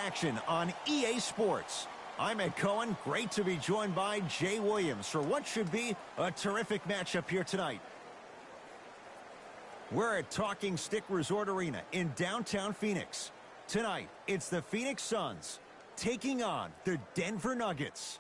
action on EA Sports. I'm Ed Cohen. Great to be joined by Jay Williams for what should be a terrific matchup here tonight. We're at Talking Stick Resort Arena in downtown Phoenix. Tonight, it's the Phoenix Suns taking on the Denver Nuggets.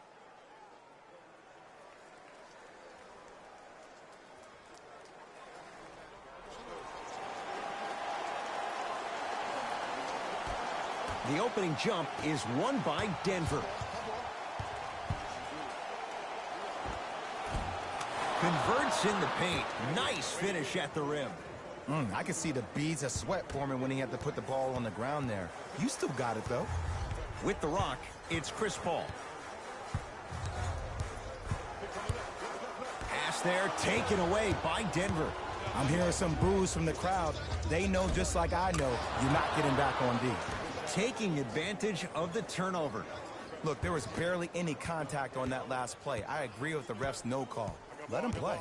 The opening jump is won by Denver. Converts in the paint. Nice finish at the rim. I can see the beads of sweat forming when he had to put the ball on the ground there. You still got it, though. With the rock, it's Chris Paul. Pass there, taken away by Denver. I'm hearing some boos from the crowd. They know just like I know you're not getting back on D. Taking advantage of the turnover. Look, there was barely any contact on that last play. I agree with the ref's no call. Let him play.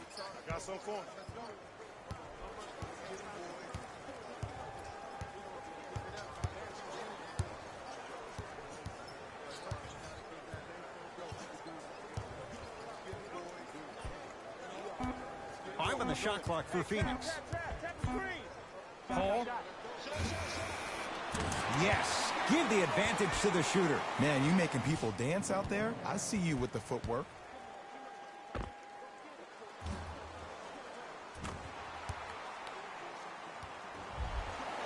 Five on the shot clock for Phoenix. Paul. Yes, give the advantage to the shooter. Man, you making people dance out there? I see you with the footwork.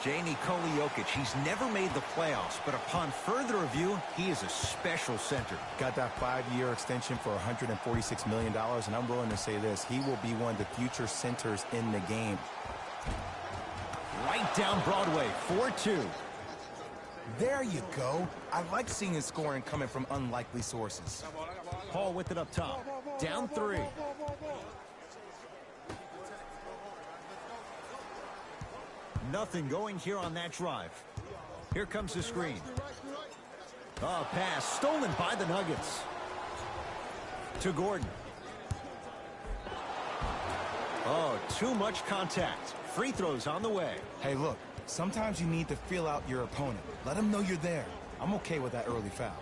Nikola Jokic, he's never made the playoffs, but upon further review, he is a special center. Got that 5-year extension for $146 million, and I'm willing to say this, he will be one of the future centers in the game. Right down Broadway, 4-2. There you go. I like seeing his scoring coming from unlikely sources. Paul with it up top. Down 3. Nothing going here on that drive. Here comes the screen. Oh, pass stolen by the Nuggets. To Gordon. Oh, too much contact. Free throws on the way. Hey, look, sometimes you need to feel out your opponent. Let them know you're there. I'm okay with that early foul.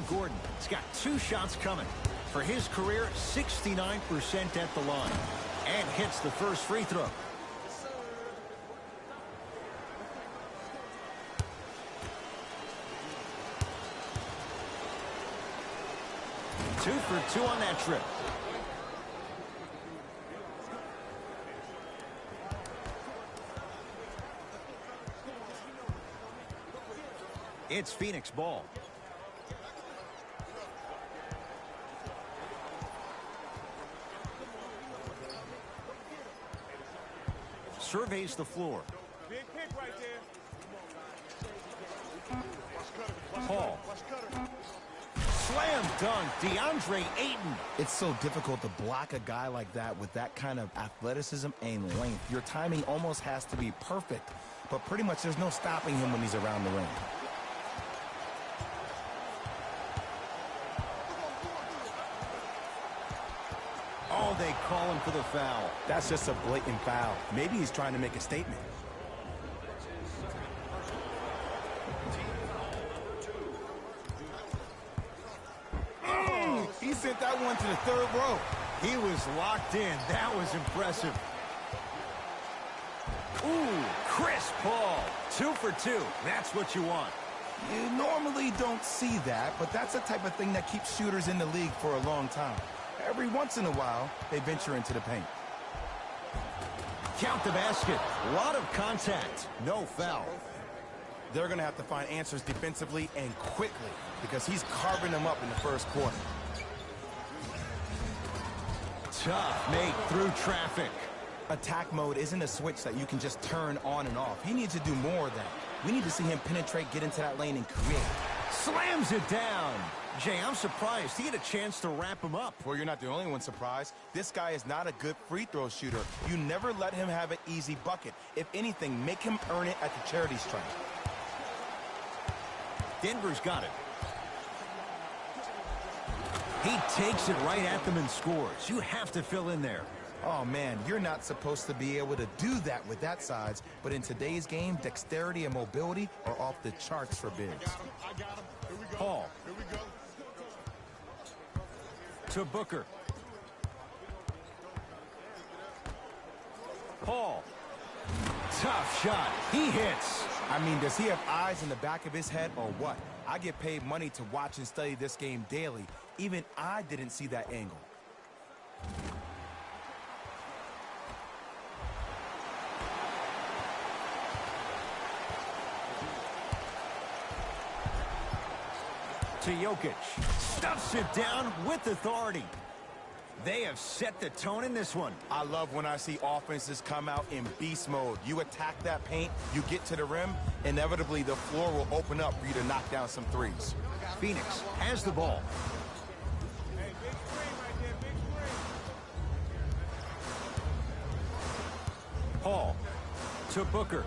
Gordon has got 2 shots coming. For his career, 69% at the line. And hits the first free throw. Two for 2 on that trip. It's Phoenix ball. Surveys the floor. Big pick right there. Paul. Slam dunk, DeAndre Ayton. It's so difficult to block a guy like that with that kind of athleticism and length. Your timing almost has to be perfect, but pretty much there's no stopping him when he's around the ring. Oh, they call him for the foul. That's just a blatant foul. Maybe he's trying to make a statement. He sent that one to the 3rd row. He was locked in. That was impressive. Ooh, Chris Paul. 2 for 2. That's what you want. You normally don't see that, but that's the type of thing that keeps shooters in the league for a long time. Every once in a while, they venture into the paint. Count the basket. A lot of contact. No foul. They're going to have to find answers defensively and quickly because he's carving them up in the first quarter. Tough make through traffic. Attack mode isn't a switch that you can just turn on and off. He needs to do more of that. We need to see him penetrate, get into that lane, and create. Slams it down. Jay, I'm surprised he had a chance to wrap him up. Well, you're not the only one surprised. This guy is not a good free throw shooter. You never let him have an easy bucket. If anything, make him earn it at the charity stripe. Denver's got it. He takes it right at them and scores. You have to fill in there. Oh, man, you're not supposed to be able to do that with that size, but in today's game, dexterity and mobility are off the charts for bigs. I got him. Here we go. Paul. Here we go. To Booker. Paul. Tough shot. He hits. I mean, does he have eyes in the back of his head or what? I get paid money to watch and study this game daily. Even I didn't see that angle. To Jokic. Stuffs it down with authority. They have set the tone in this one. I love when I see offenses come out in beast mode. You attack that paint, you get to the rim, inevitably the floor will open up for you to knock down some threes. Phoenix has the ball. Hey, big screen right there. Big screen. Paul. To Booker.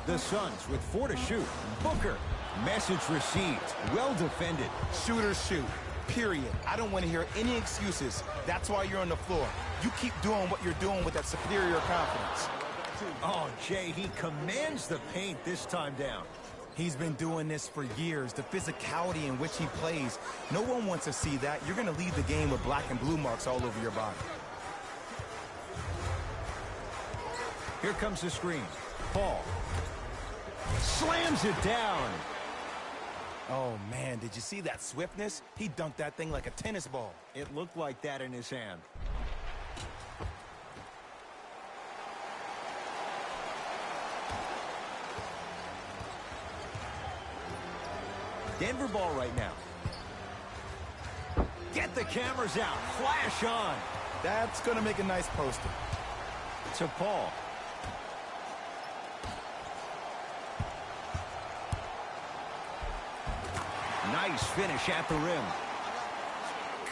The Suns with 4 to shoot. Booker. Message received. Well defended. Shooters shoot, period. I don't want to hear any excuses. That's why you're on the floor. You keep doing what you're doing with that superior confidence. Oh, Jay, he commands the paint this time down. He's been doing this for years. The physicality in which he plays. No one wants to see that. You're going to leave the game with black and blue marks all over your body. Here comes the screen. Paul. Slams it down. Oh, man, did you see that swiftness? He dunked that thing like a tennis ball. It looked like that in his hand. Denver ball right now. Get the cameras out. Flash on. That's going to make a nice poster. To Paul. Nice finish at the rim.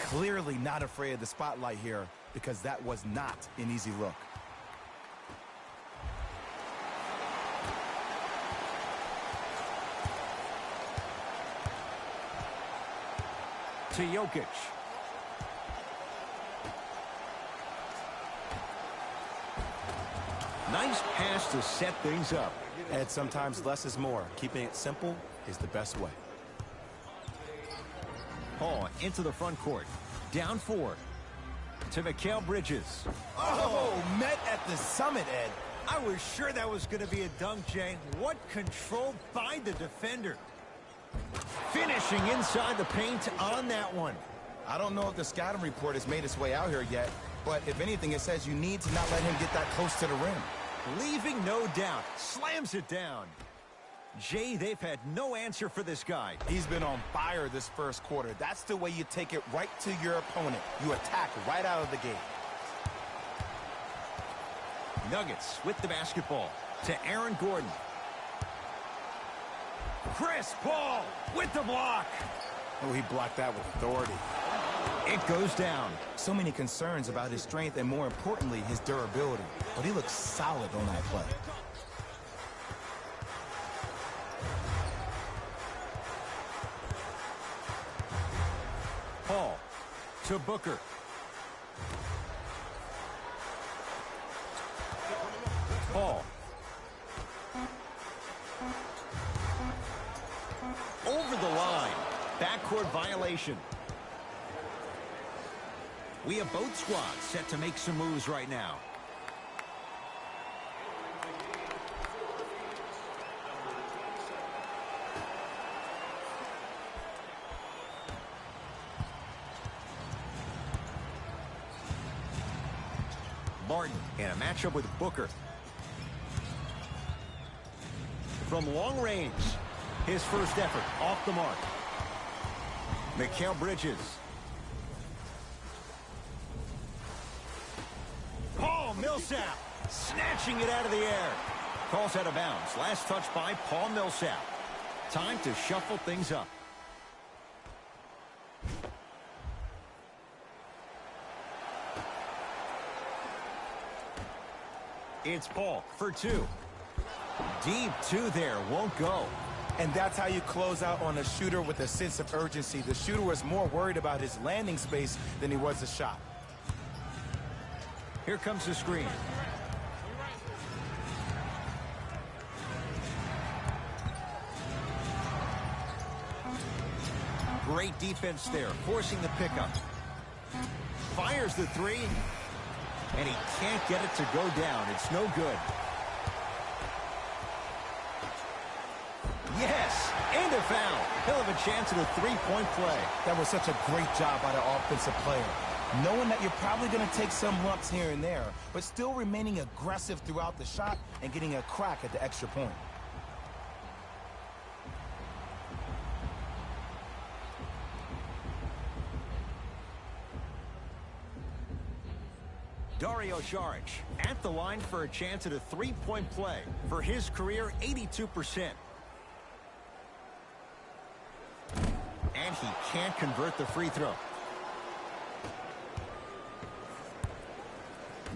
Clearly not afraid of the spotlight here because that was not an easy look. To Jokic. Nice pass to set things up. And sometimes less is more. Keeping it simple is the best way. Paul into the front court. Down 4. To Mikal Bridges. Oh, met at the summit, Ed. I was sure that was going to be a dunk, Jay. What control by the defender. Finishing inside the paint on that one. I don't know if the scouting report has made its way out here yet, but if anything, it says you need to not let him get that close to the rim. Leaving no doubt. Slams it down. Jay, they've had no answer for this guy. He's been on fire this first quarter. That's the way you take it right to your opponent. You attack right out of the gate. Nuggets with the basketball. To Aaron Gordon. Chris Paul with the block. Oh, he blocked that with authority. It goes down. So many concerns about his strength and, more importantly, his durability. But he looks solid on that play. Paul to Booker. Paul. Over the line. Backcourt violation. We have both squads set to make some moves right now. Barton in a matchup with Booker. From long range, his first effort off the mark. Mikal Bridges. Paul Millsap snatching it out of the air. Calls out of bounds. Last touch by Paul Millsap. Time to shuffle things up. It's Paul for 2. Deep 2 there. Won't go. And that's how you close out on a shooter with a sense of urgency. The shooter was more worried about his landing space than he was the shot. Here comes the screen. Great defense there, forcing the pickup. Fires the three, and he can't get it to go down. It's no good. Yes, and a foul. He'll have a chance at a three-point play. That was such a great job by the offensive player. Knowing that you're probably going to take some lumps here and there, but still remaining aggressive throughout the shot and getting a crack at the extra point. Dario Saric at the line for a chance at a three-point play. For his career, 82%. And he can't convert the free throw.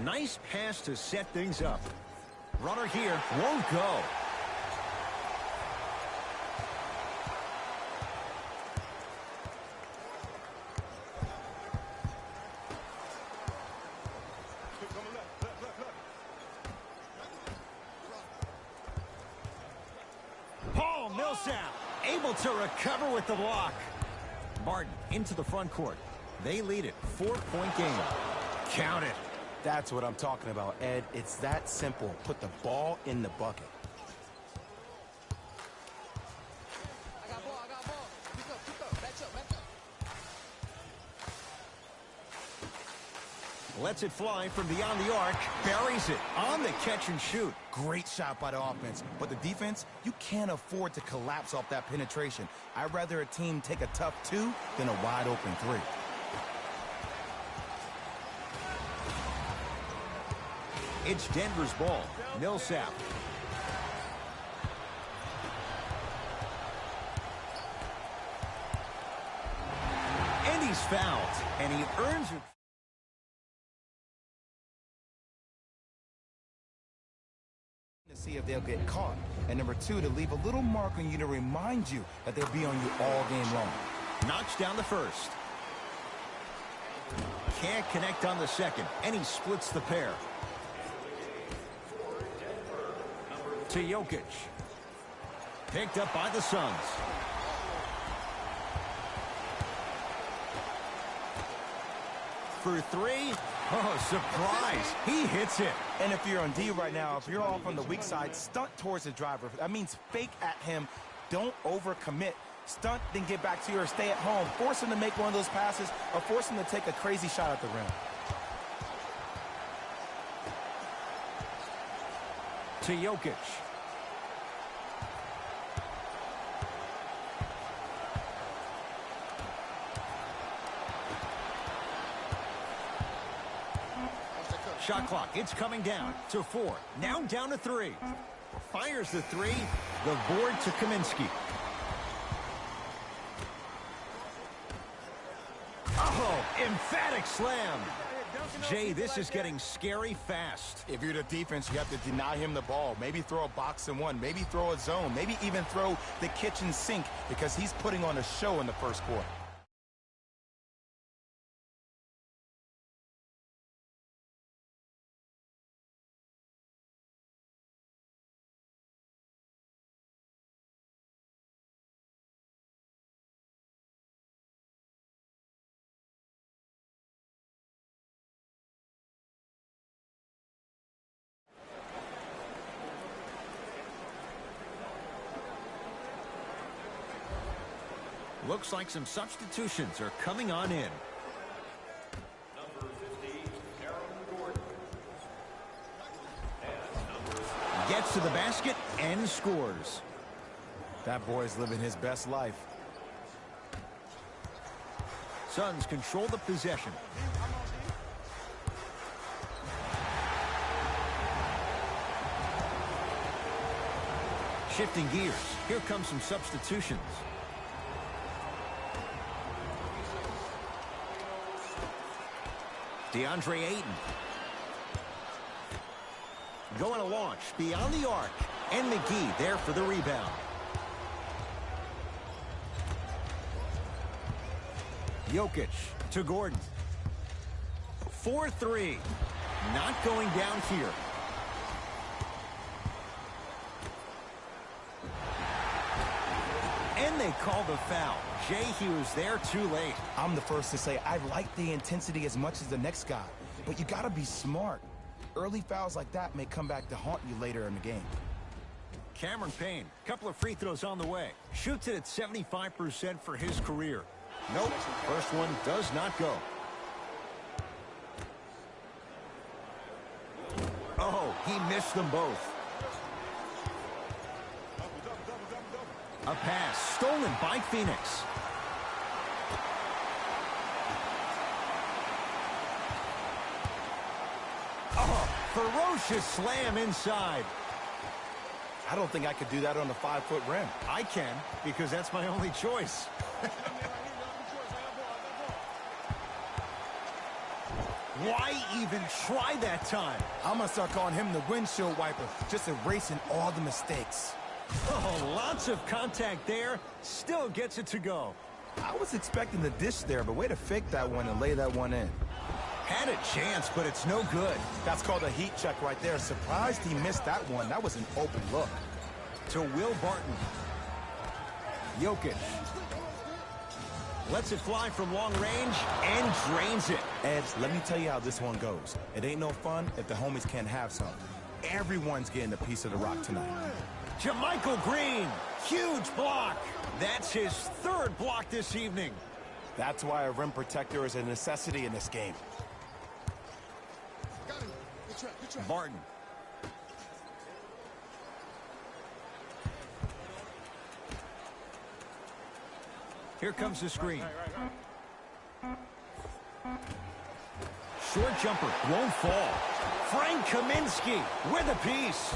Nice pass to set things up. Runner here won't go. Paul Millsap able to recover with the block. Martin into the front court. They lead it. 4-point game. Count it. That's what I'm talking about, Ed. It's that simple. Put the ball in the bucket. I got ball. Pick up. Back up. Lets it fly from beyond the arc. Buries it on the catch and shoot. Great shot by the offense. But the defense, you can't afford to collapse off that penetration. I'd rather a team take a tough two than a wide open three. It's Denver's ball. Millsap. And he's fouled. And he earns it. To see if they'll get caught. And number two, to leave a little mark on you to remind you that they'll be on you all game long. Knocks down the first. Can't connect on the second. And he splits the pair. To Jokic. Picked up by the Suns. For three. Oh, surprise. He hits it. And if you're on D right now, if you're off on the weak side, stunt towards the driver. That means fake at him. Don't overcommit. Stunt, then get back to you or stay at home. Force him to make one of those passes or force him to take a crazy shot at the rim. To Jokic. Shot clock, it's coming down to 4. Now down to 3. Fires the 3. The board to Kaminsky. Oh, emphatic slam. Jay, this is getting scary fast. If you're the defense, you have to deny him the ball. Maybe throw a box and one. Maybe throw a zone. Maybe even throw the kitchen sink because he's putting on a show in the first quarter. Looks like some substitutions are coming on in. Number 50, Aaron Gordon. Gets to the basket and scores. That boy's living his best life. Suns control the possession. Shifting gears. Here comes some substitutions. DeAndre Ayton. Going to launch beyond the arc. And McGee there for the rebound. Jokic to Gordon. 4-3. Not going down here. And they call the foul. Jay, he was there too late. I'm the first to say I like the intensity as much as the next guy, but you gotta be smart. Early fouls like that may come back to haunt you later in the game. Cameron Payne, couple of free throws on the way. Shoots it at 75% for his career. Nope, first one does not go. Oh, he missed them both. A pass stolen by Phoenix. Oh, ferocious slam inside. I don't think I could do that on the 5-foot rim. I can, because that's my only choice. Why even try that time? I'm gonna start calling him the windshield wiper, just erasing all the mistakes. Oh, lots of contact there. Still gets it to go. I was expecting the dish there, but way to fake that one and lay that one in. Had a chance, but it's no good. That's called a heat check right there. Surprised he missed that one. That was an open look. To Will Barton. Jokic. Lets it fly from long range and drains it. Ed, let me tell you how this one goes. It ain't no fun if the homies can't have some. Everyone's getting a piece of the rock tonight. JaMychal Green. Huge block. That's his third block this evening. That's why a rim protector is a necessity in this game. Barton. Here comes the screen. Short jumper won't fall. Frank Kaminsky with a piece.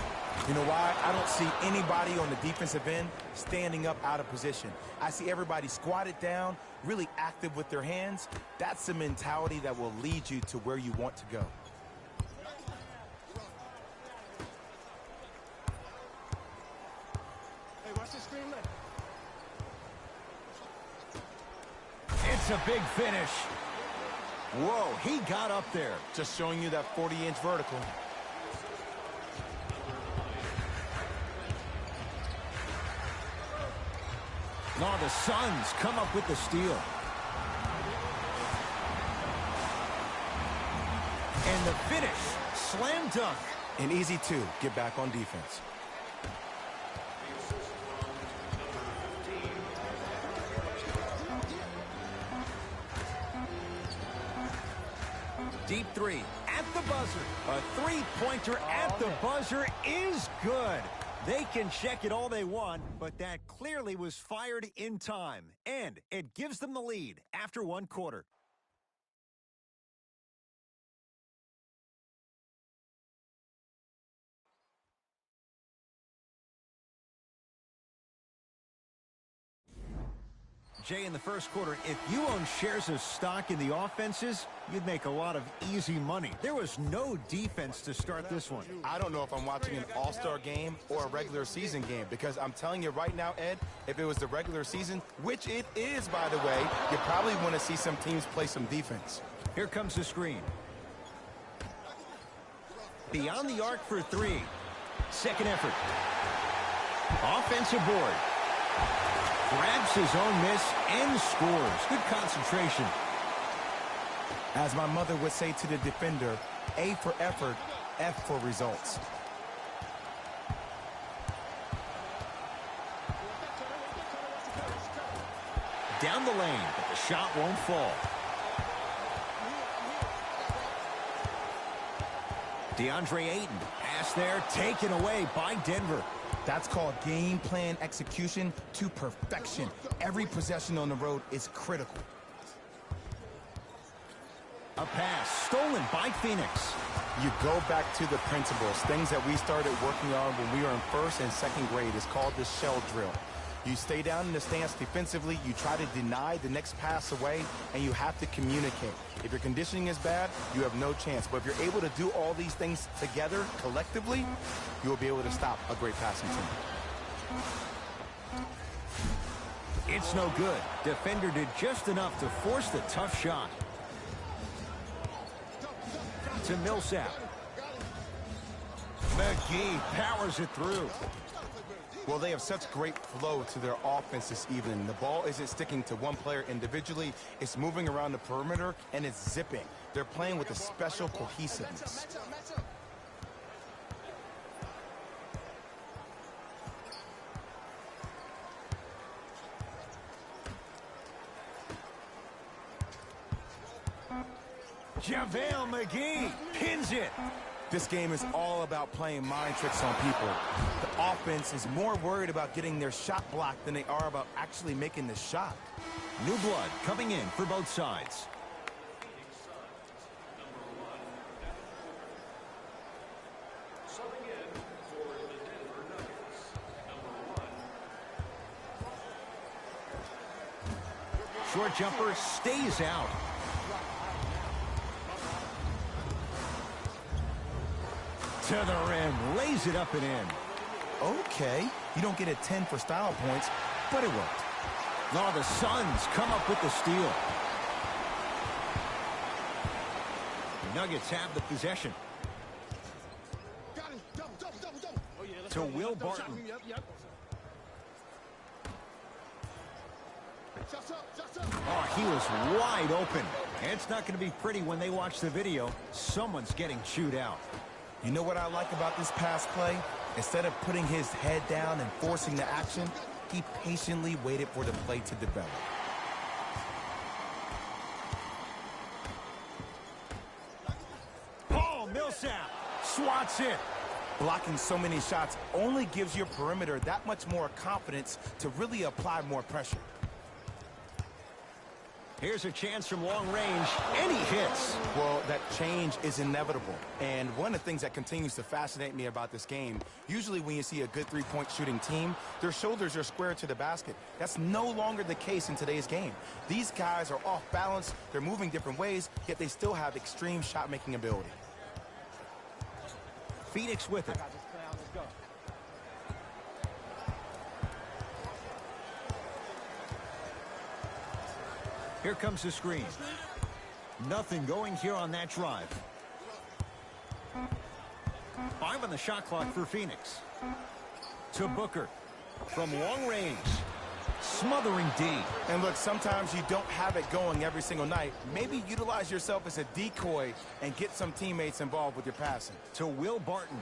You know why? I don't see anybody on the defensive end standing up out of position. I see everybody squatted down, really active with their hands. That's the mentality that will lead you to where you want to go. Hey, watch this screen left. It's a big finish. Whoa, he got up there. Just showing you that 40-inch vertical. No, the Suns come up with the steal. And the finish, slam dunk. An easy two, get back on defense. Deep three at the buzzer. A three-pointer at the buzzer is good. They can check it all they want, but that clearly was fired in time. And it gives them the lead after one quarter. Jay, in the first quarter, if you own shares of stock in the offenses, you'd make a lot of easy money. There was no defense to start this one. I don't know if I'm watching an all-star game or a regular season game, because I'm telling you right now, Ed, if it was the regular season, which it is, by the way, you probably want to see some teams play some defense. Here comes the screen. Beyond the arc for three. Second effort. Offensive board. Grabs his own miss and scores. Good concentration. As my mother would say to the defender, A for effort, F for results. Down the lane, but the shot won't fall. DeAndre Ayton, pass there, taken away by Denver. That's called game plan execution to perfection. Every possession on the road is critical. A pass stolen by Phoenix. You go back to the principles, things that we started working on when we were in first and second grade. It's called the shell drill. You stay down in the stance defensively, you try to deny the next pass away, and you have to communicate. If your conditioning is bad, you have no chance. But if you're able to do all these things together, collectively, you will be able to stop a great passing team. It's no good. Defender did just enough to force the tough shot. To Millsap. McGee powers it through. Well, they have such great flow to their offense this evening. The ball isn't sticking to one player individually. It's moving around the perimeter, and it's zipping. They're playing with a special cohesiveness. Match up. JaVale McGee pins it. This game is all about playing mind tricks on people. The offense is more worried about getting their shot blocked than they are about actually making the shot. New blood coming in for both sides. Phoenix Suns, number 1, subbing in for the Denver Nuggets, number 1. Short jumper stays out. To the rim, lays it up and in. Okay, you don't get a 10 for style points, but it worked. Now the Suns come up with the steal. Nuggets have the possession. Got him. Double. Oh, yeah, To Will Barton. Yep. Shots up. Oh, he was wide open. It's not going to be pretty when they watch the video. Someone's getting chewed out. You know what I like about this pass play? Instead of putting his head down and forcing the action, he patiently waited for the play to develop. Paul Millsap swats it. Blocking so many shots only gives your perimeter that much more confidence to really apply more pressure. Here's a chance from long range, and he hits. Well, that change is inevitable. And one of the things that continues to fascinate me about this game, usually when you see a good three-point shooting team, their shoulders are square to the basket. That's no longer the case in today's game. These guys are off balance, they're moving different ways, yet they still have extreme shot-making ability. Phoenix with it. Let's go. Here comes the screen. Nothing going here on that drive. 5 on the shot clock for Phoenix. To Booker. From long range. Smothering D. And look, sometimes you don't have it going every single night. Maybe utilize yourself as a decoy and get some teammates involved with your passing. To Will Barton.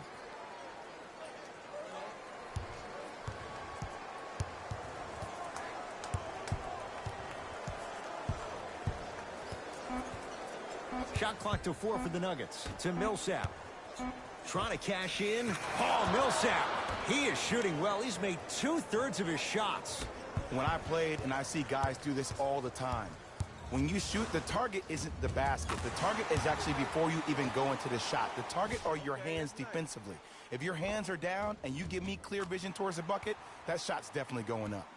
Shot clock to 4 for the Nuggets. To Millsap. Trying to cash in. Paul Millsap. He is shooting well. He's made 2/3 of his shots. When I played, and I see guys do this all the time, when you shoot, the target isn't the basket. The target is actually before you even go into the shot. The target are your hands defensively. If your hands are down and you give me clear vision towards the bucket, that shot's definitely going up.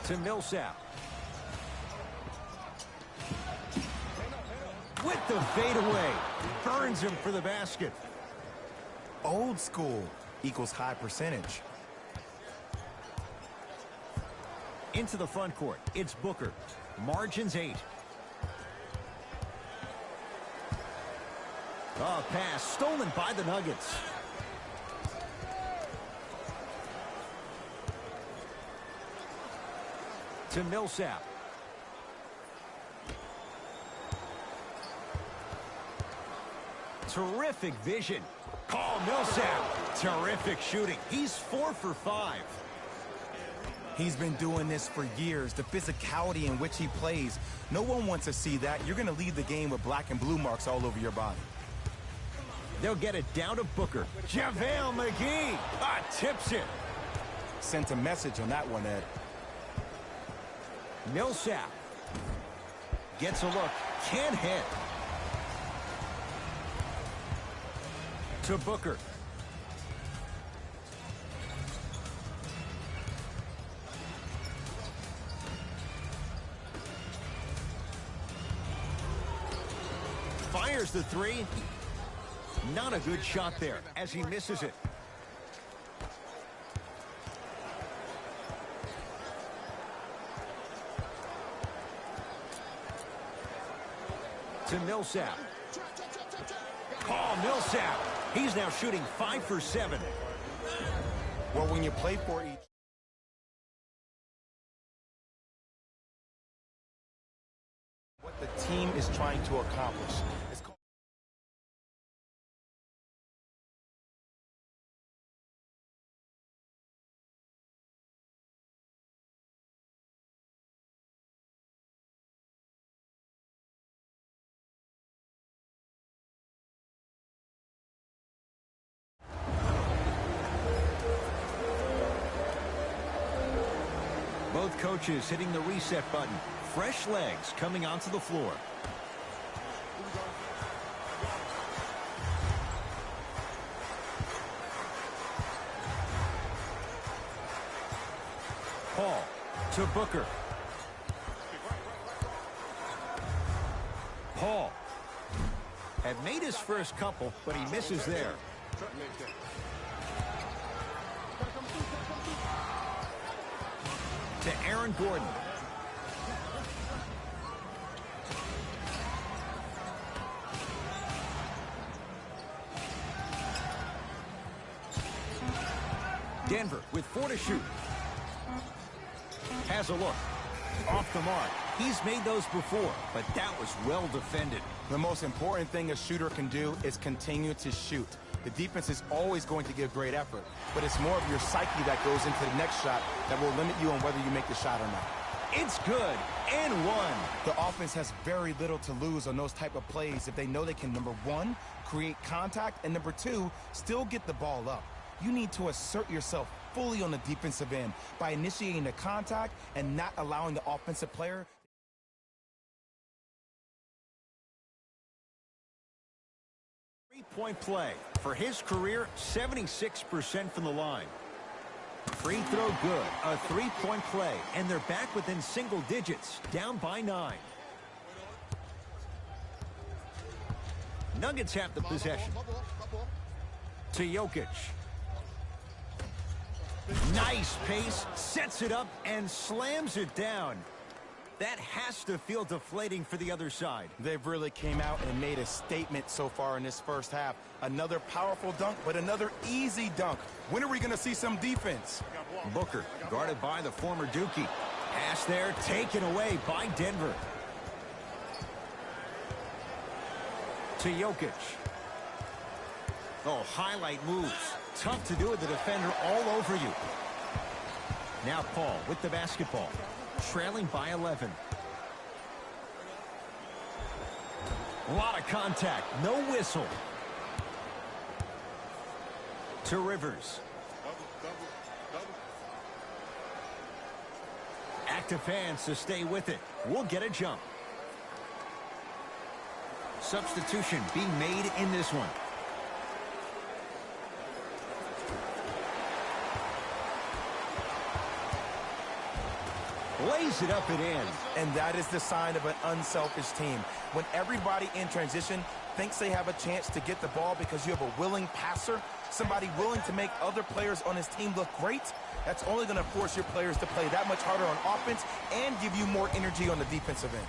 To Millsap. With the fadeaway. Burns him for the basket. Old school equals high percentage. Into the front court. It's Booker. Margins 8. A pass stolen by the Nuggets. To Millsap. Terrific vision. Paul Millsap. Terrific shooting. He's 4 for 5. He's been doing this for years. The physicality in which he plays. No one wants to see that. You're going to leave the game with black and blue marks all over your body. They'll get it down to Booker. JaVale McGee. Tips it. Sent a message on that one, Ed. Millsap. Gets a look. Can't hit. To Booker. Fires the three. Not a good shot there as he misses it. To Millsap. Millsap. He's now shooting 5 for 7. Well, when you play for each... what the team is trying to accomplish. It's called... Both coaches hitting the reset button. Fresh legs coming onto the floor. Paul to Booker. Paul had made his first couple, but he misses there. To Aaron Gordon. Denver with 4 to shoot. Has a look. Off the mark. He's made those before, but that was well defended. The most important thing a shooter can do is continue to shoot. The defense is always going to give great effort, but it's more of your psyche that goes into the next shot that will limit you on whether you make the shot or not. It's good, and one. The offense has very little to lose on those type of plays if they know they can, number one, create contact, and number two, still get the ball up. You need to assert yourself fully on the defensive end by initiating the contact and not allowing the offensive player. Three-point play. For his career, 76% from the line. Free throw good. A three-point play. And they're back within single digits. Down by 9. Nuggets have the possession. To Jokic. Nice pace. Sets it up and slams it down. That has to feel deflating for the other side. They've really came out and made a statement so far in this first half. Another powerful dunk, but another easy dunk. When are we going to see some defense? Booker, guarded by the former Dookie. Pass there, taken away by Denver. To Jokic. Oh, highlight moves. Tough to do with the defender all over you. Now Paul with the basketball. Trailing by 11. A lot of contact. No whistle. To Rivers. Active fans to stay with it. We'll get a jump. Substitution being made in this one. Lays it up and in. And that is the sign of an unselfish team. When everybody in transition thinks they have a chance to get the ball because you have a willing passer, somebody willing to make other players on his team look great, that's only going to force your players to play that much harder on offense and give you more energy on the defensive end.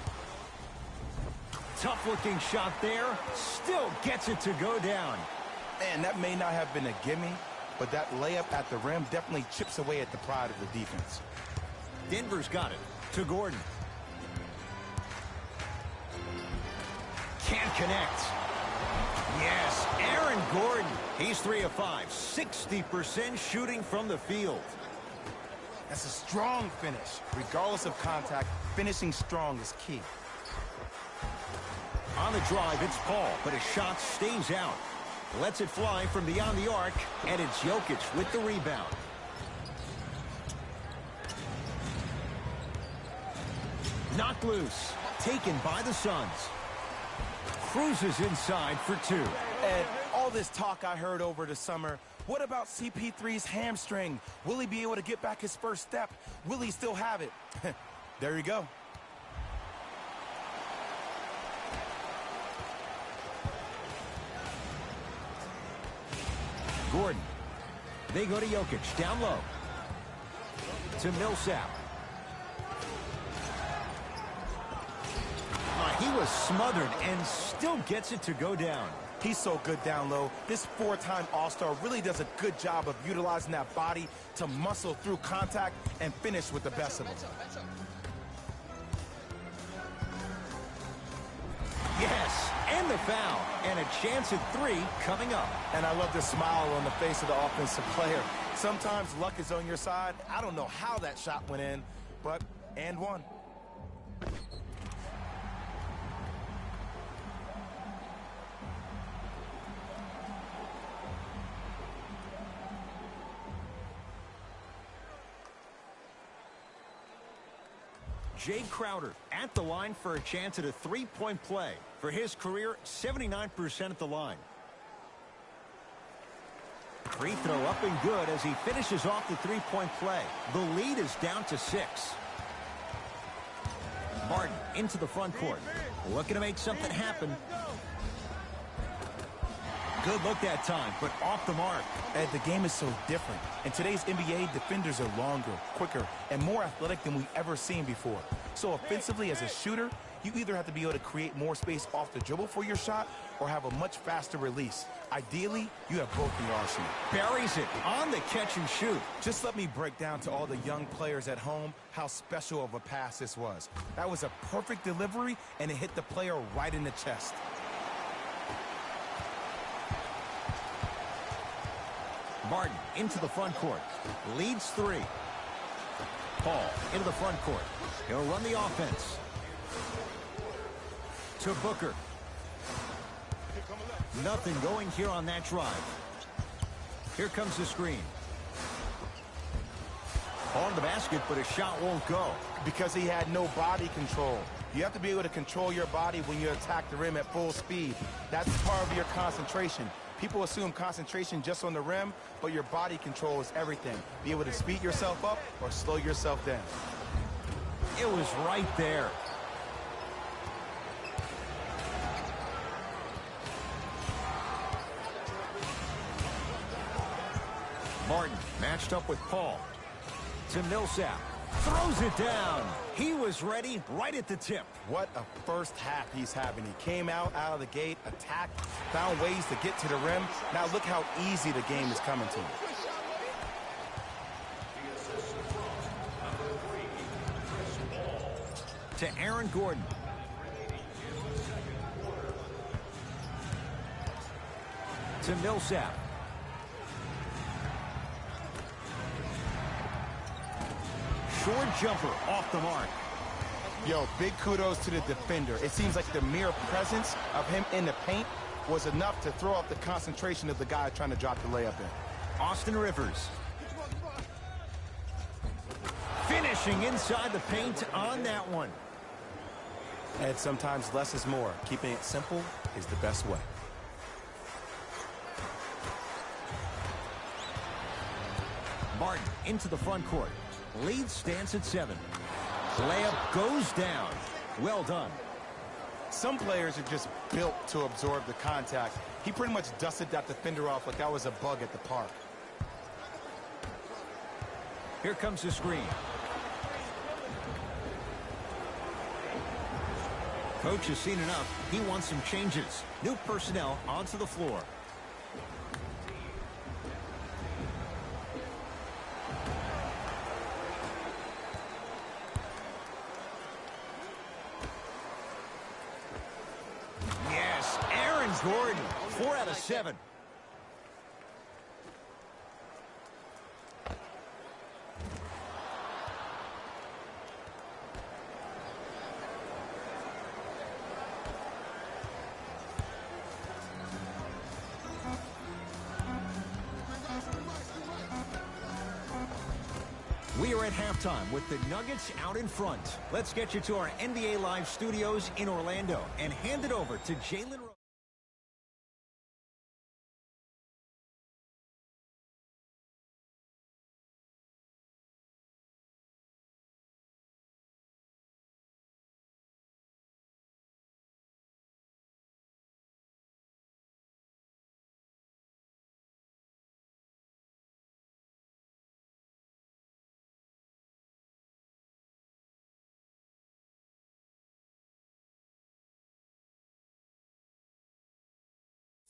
Tough-looking shot there. Still gets it to go down. And that may not have been a gimme, but that layup at the rim definitely chips away at the pride of the defense. Denver's got it. To Gordon. Can't connect. Yes, Aaron Gordon. He's 3 of 5. 60% shooting from the field. That's a strong finish. Regardless of contact, finishing strong is key. On the drive, it's Paul, but his shot stays out. Lets it fly from beyond the arc, and it's Jokic with the rebound. Knocked loose. Taken by the Suns. Cruises inside for 2. And all this talk I heard over the summer, what about CP3's hamstring? Will he be able to get back his first step? Will he still have it? There you go. Gordon. They go to Jokic. Down low. To Millsap. He was smothered and still gets it to go down. He's so good down low. This four-time All-Star really does a good job of utilizing that body to muscle through contact and finish with the best of them. Yes, and the foul. And a chance at 3 coming up. And I love the smile on the face of the offensive player. Sometimes luck is on your side. I don't know how that shot went in, but and one. Jay Crowder at the line for a chance at a three-point play. For his career, 79% at the line. Free throw up and good as he finishes off the three-point play. The lead is down to 6. Martin into the front court. Looking to make something happen. Good look that time, but off the mark. And the game is so different. In today's NBA, defenders are longer, quicker, and more athletic than we've ever seen before. So offensively, as a shooter, you either have to be able to create more space off the dribble for your shot or have a much faster release. Ideally, you have both in your arsenal. Buries it on the catch and shoot. Just let me break down to all the young players at home how special of a pass this was. That was a perfect delivery, and it hit the player right in the chest. Martin into the front court. Leads 3. Paul into the front court. He'll run the offense. To Booker. Nothing going here on that drive. Here comes the screen. On the basket, but a shot won't go. Because he had no body control. You have to be able to control your body when you attack the rim at full speed. That's part of your concentration. People assume concentration just on the rim, but your body control is everything. Be able to speed yourself up or slow yourself down. It was right there. Martin matched up with Paul. To Millsap. Throws it down. He was ready right at the tip. What a first half he's having. He came out of the gate, attacked, found ways to get to the rim. Now look how easy the game is coming to him. To Aaron Gordon. To Millsap. Short jumper off the mark. Yo, big kudos to the defender. It seems like the mere presence of him in the paint was enough to throw off the concentration of the guy trying to drop the layup in. Austin Rivers. Finishing inside the paint on that one. And sometimes less is more. Keeping it simple is the best way. Martin into the front court. Lead stands at 7. Layup goes down. Well done. Some players are just built to absorb the contact. He pretty much dusted that defender off like that was a bug at the park. Here comes the screen. Coach has seen enough. He wants some changes. New personnel onto the floor. Yes, Aaron Gordon, 4 out of 7. We are at halftime with the Nuggets out in front. Let's get you to our NBA Live studios in Orlando and hand it over to Jalen.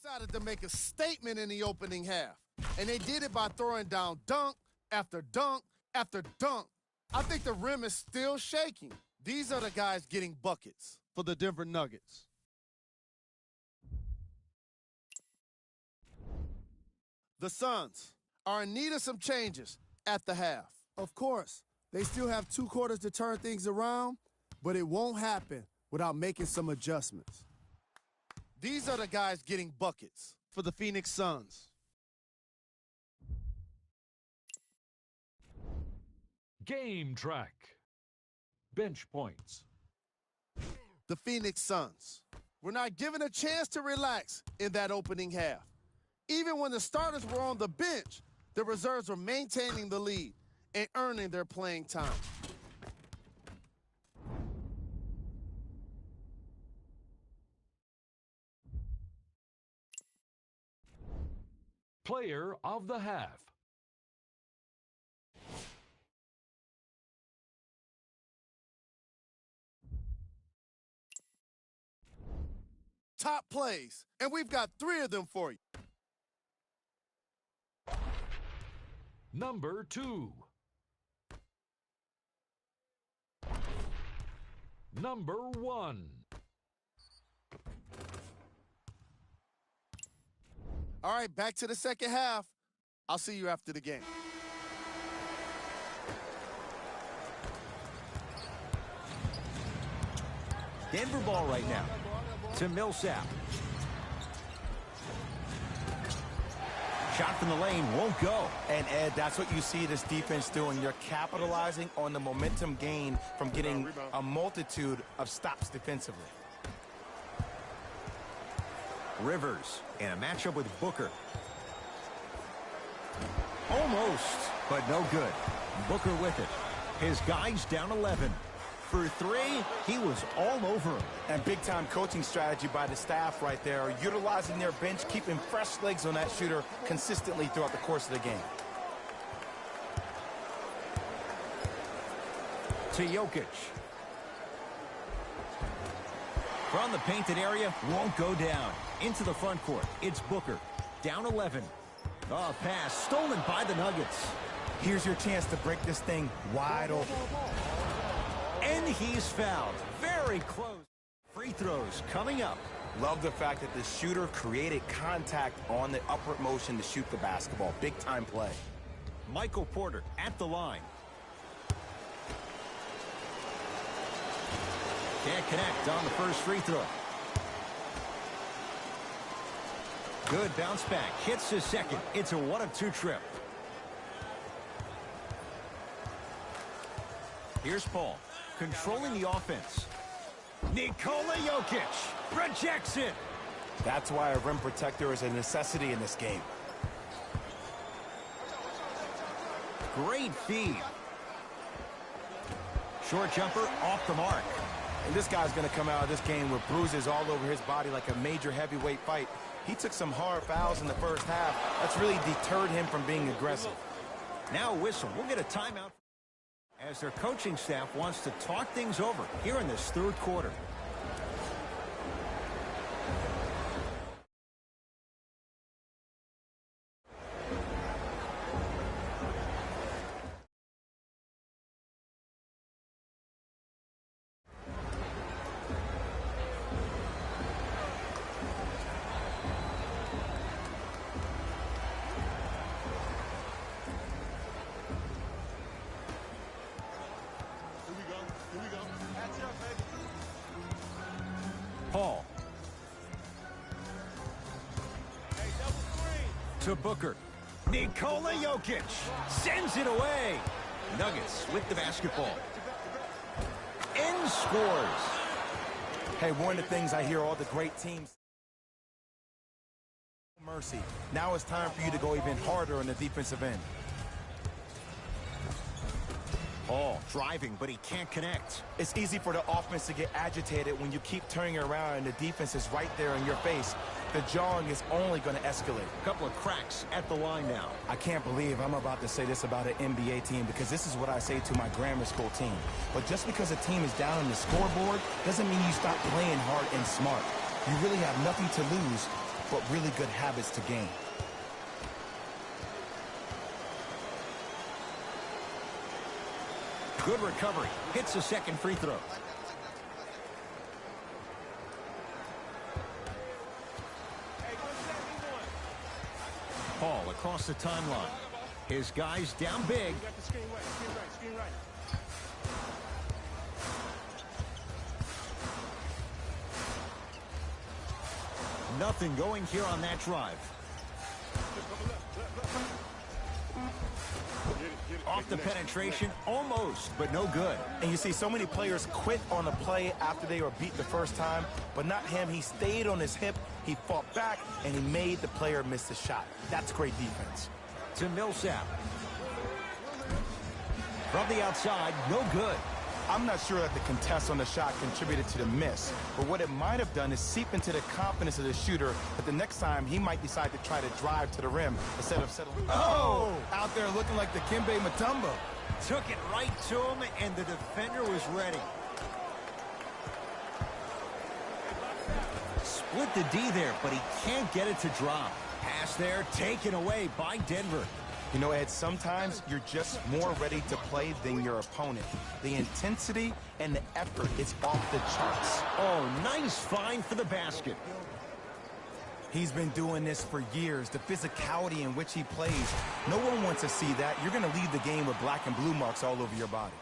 Decided to make a statement in the opening half, and they did it by throwing down dunk after dunk after dunk. I think the rim is still shaking. These are the guys getting buckets for the Denver Nuggets. The Suns are in need of some changes at the half. Of course, they still have 2 quarters to turn things around, but it won't happen without making some adjustments. These are the guys getting buckets for the Phoenix Suns. Game track. Bench points. The Phoenix Suns were not given a chance to relax in that opening half. Even when the starters were on the bench, the reserves were maintaining the lead and earning their playing time. Player of the half. Top plays, and we've got 3 of them for you. Number 2. Number 1. All right, back to the second half. I'll see you after the game. Denver ball right now to Millsap. Shot from the lane won't go. And, Ed, that's what you see this defense doing. You're capitalizing on the momentum gain from getting a multitude of stops defensively. Rivers in a matchup with Booker. Almost, but no good. Booker with it. His guy's down 11. For 3, he was all over him. And big-time coaching strategy by the staff right there, utilizing their bench, keeping fresh legs on that shooter consistently throughout the course of the game. To Jokic. From the painted area, won't go down. Into the front court, it's Booker. Down 11. Oh, pass stolen by the Nuggets. Here's your chance to break this thing wide open. And he's fouled. Very close. Free throws coming up. Love the fact that the shooter created contact on the upward motion to shoot the basketball. Big-time play. Michael Porter at the line. Can't connect on the first free throw. Good bounce back. Hits his second. It's a 1-of-2 trip. Here's Paul. Controlling the offense. Nikola Jokic projects it. That's why a rim protector is a necessity in this game. Great feed. Short jumper off the mark. And this guy's going to come out of this game with bruises all over his body like a major heavyweight fight. He took some hard fouls in the first half. That's really deterred him from being aggressive. Now a whistle. We'll get a timeout as their coaching staff wants to talk things over here in this third quarter. Paul. To Booker. Nikola Jokic sends it away. Nuggets with the basketball. And scores. Hey, one of the things I hear all the great teams. Mercy. Now it's time for you to go even harder on the defensive end. Paul driving, but he can't connect. It's easy for the offense to get agitated when you keep turning around and the defense is right there in your face. The jawing is only going to escalate. A couple of cracks at the line now. I can't believe I'm about to say this about an NBA team because this is what I say to my grammar school team. But just because a team is down on the scoreboard doesn't mean you stop playing hard and smart. You really have nothing to lose but really good habits to gain. Good recovery. Hits the second free throw. Paul across the timeline. His guys down big. Got the screen right, screen right, screen right. Nothing going here on that drive. Off the penetration, almost, but no good. And you see so many players quit on a play after they were beat the first time, but not him. He stayed on his hip, he fought back, and he made the player miss the shot. That's great defense. To Millsap. From the outside, no good. I'm not sure that the contest on the shot contributed to the miss, but what it might have done is seep into the confidence of the shooter that the next time he might decide to try to drive to the rim instead of settling. Oh! Out there looking like the Kimbe Mutombo. Took it right to him, and the defender was ready. Split the D there, but he can't get it to drop. Pass there, taken away by Denver. You know, Ed, sometimes you're just more ready to play than your opponent. The intensity and the effort is off the charts. Oh, nice find for the basket. He's been doing this for years, the physicality in which he plays. No one wants to see that. You're going to leave the game with black and blue marks all over your body.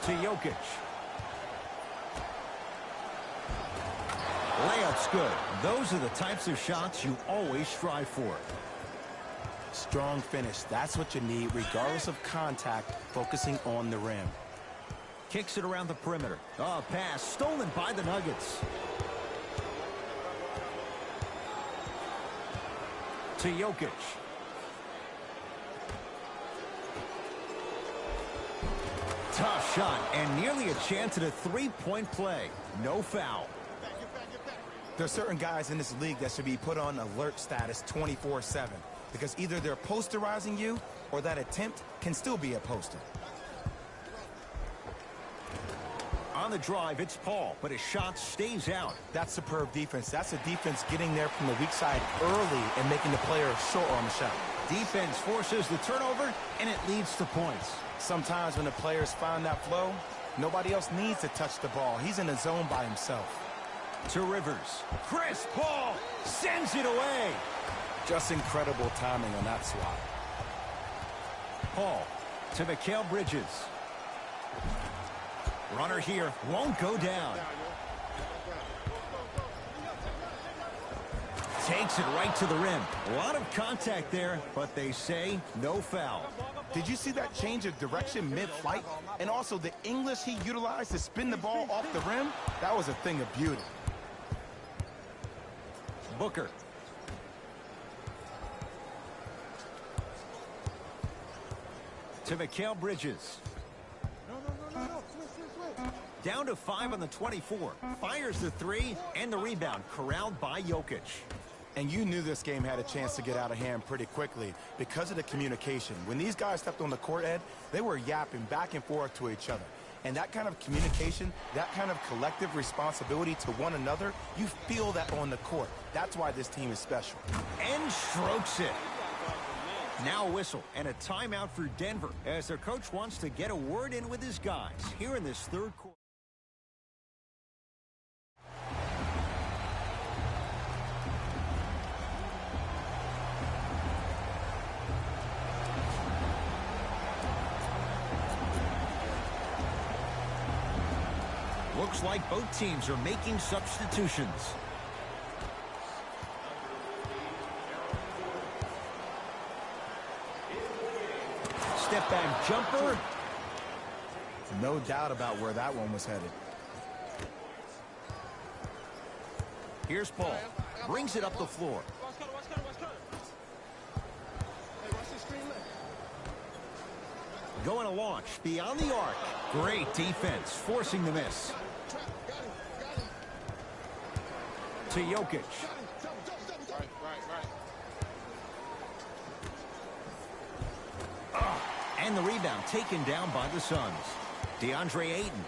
To Jokic. Layup's good. Those are the types of shots you always strive for. Strong finish. That's what you need, regardless of contact, focusing on the rim. Kicks it around the perimeter. Oh, pass stolen by the Nuggets. To Jokic. Tough shot and nearly a chance at a three-point play. No foul. There are certain guys in this league that should be put on alert status 24/7 because either they're posterizing you or that attempt can still be a poster. On the drive, it's Paul, but his shot stays out. That's superb defense. That's a defense getting there from the weak side early and making the player short on the shot. Defense forces the turnover, and it leads to points. Sometimes when the players find that flow, nobody else needs to touch the ball. He's in the zone by himself. To Rivers. Chris Paul sends it away. Just incredible timing on that swat. Paul to Mikal Bridges. Runner here won't go down. Takes it right to the rim. A lot of contact there, but they say no foul. Did you see that change of direction mid-flight? And also the English he utilized to spin the ball off the rim? That was a thing of beauty. Booker. To Mikal Bridges. Down to 5 on the 24. Fires the three and the rebound. Corralled by Jokic. And you knew this game had a chance to get out of hand pretty quickly because of the communication. When these guys stepped on the court, Ed, they were yapping back and forth to each other. And that kind of communication, that kind of collective responsibility to one another, you feel that on the court. That's why this team is special. And strokes it. Now a whistle and a timeout for Denver as their coach wants to get a word in with his guys here in this third quarter. Looks like both teams are making substitutions. Step back jumper. No doubt about where that one was headed. Here's Paul. Brings it up the floor. Going to launch beyond the arc. Great defense, forcing the miss. To Jokic. And the rebound taken down by the Suns. DeAndre Ayton.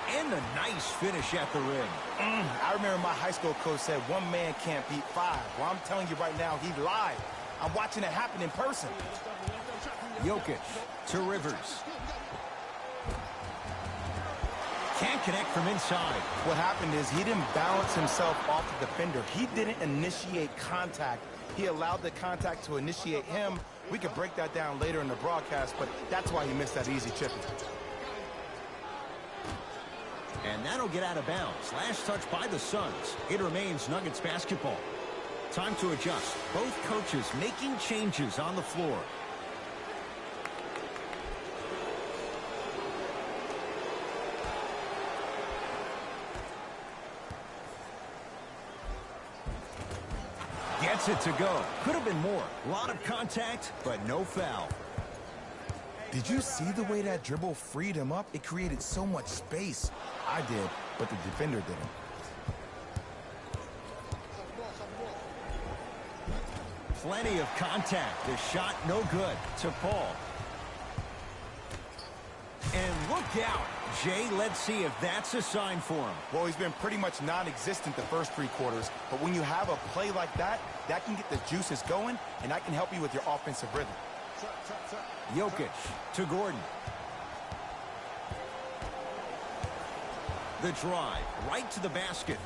And a nice finish at the rim. I remember my high school coach said one man can't beat five. Well, I'm telling you right now, he lied. I'm watching it happen in person. Jokic to Rivers. Can't connect from inside. What happened is he didn't balance himself off the defender. He didn't initiate contact. He allowed the contact to initiate him. We could break that down later in the broadcast, but that's why he missed that easy chip. And that'll get out of bounds. Last touch by the Suns. It remains Nuggets basketball. Time to adjust. Both coaches making changes on the floor. Gets it to go. Could have been more. A lot of contact, but no foul. Did you see the way that dribble freed him up? It created so much space. I did, but the defender didn't. Plenty of contact. The shot no good to Paul. And look out. Jay, let's see if that's a sign for him. Well, he's been pretty much non-existent the first 3 quarters, but when you have a play like that, that can get the juices going, and that can help you with your offensive rhythm. Jokic to Gordon. The drive right to the basket.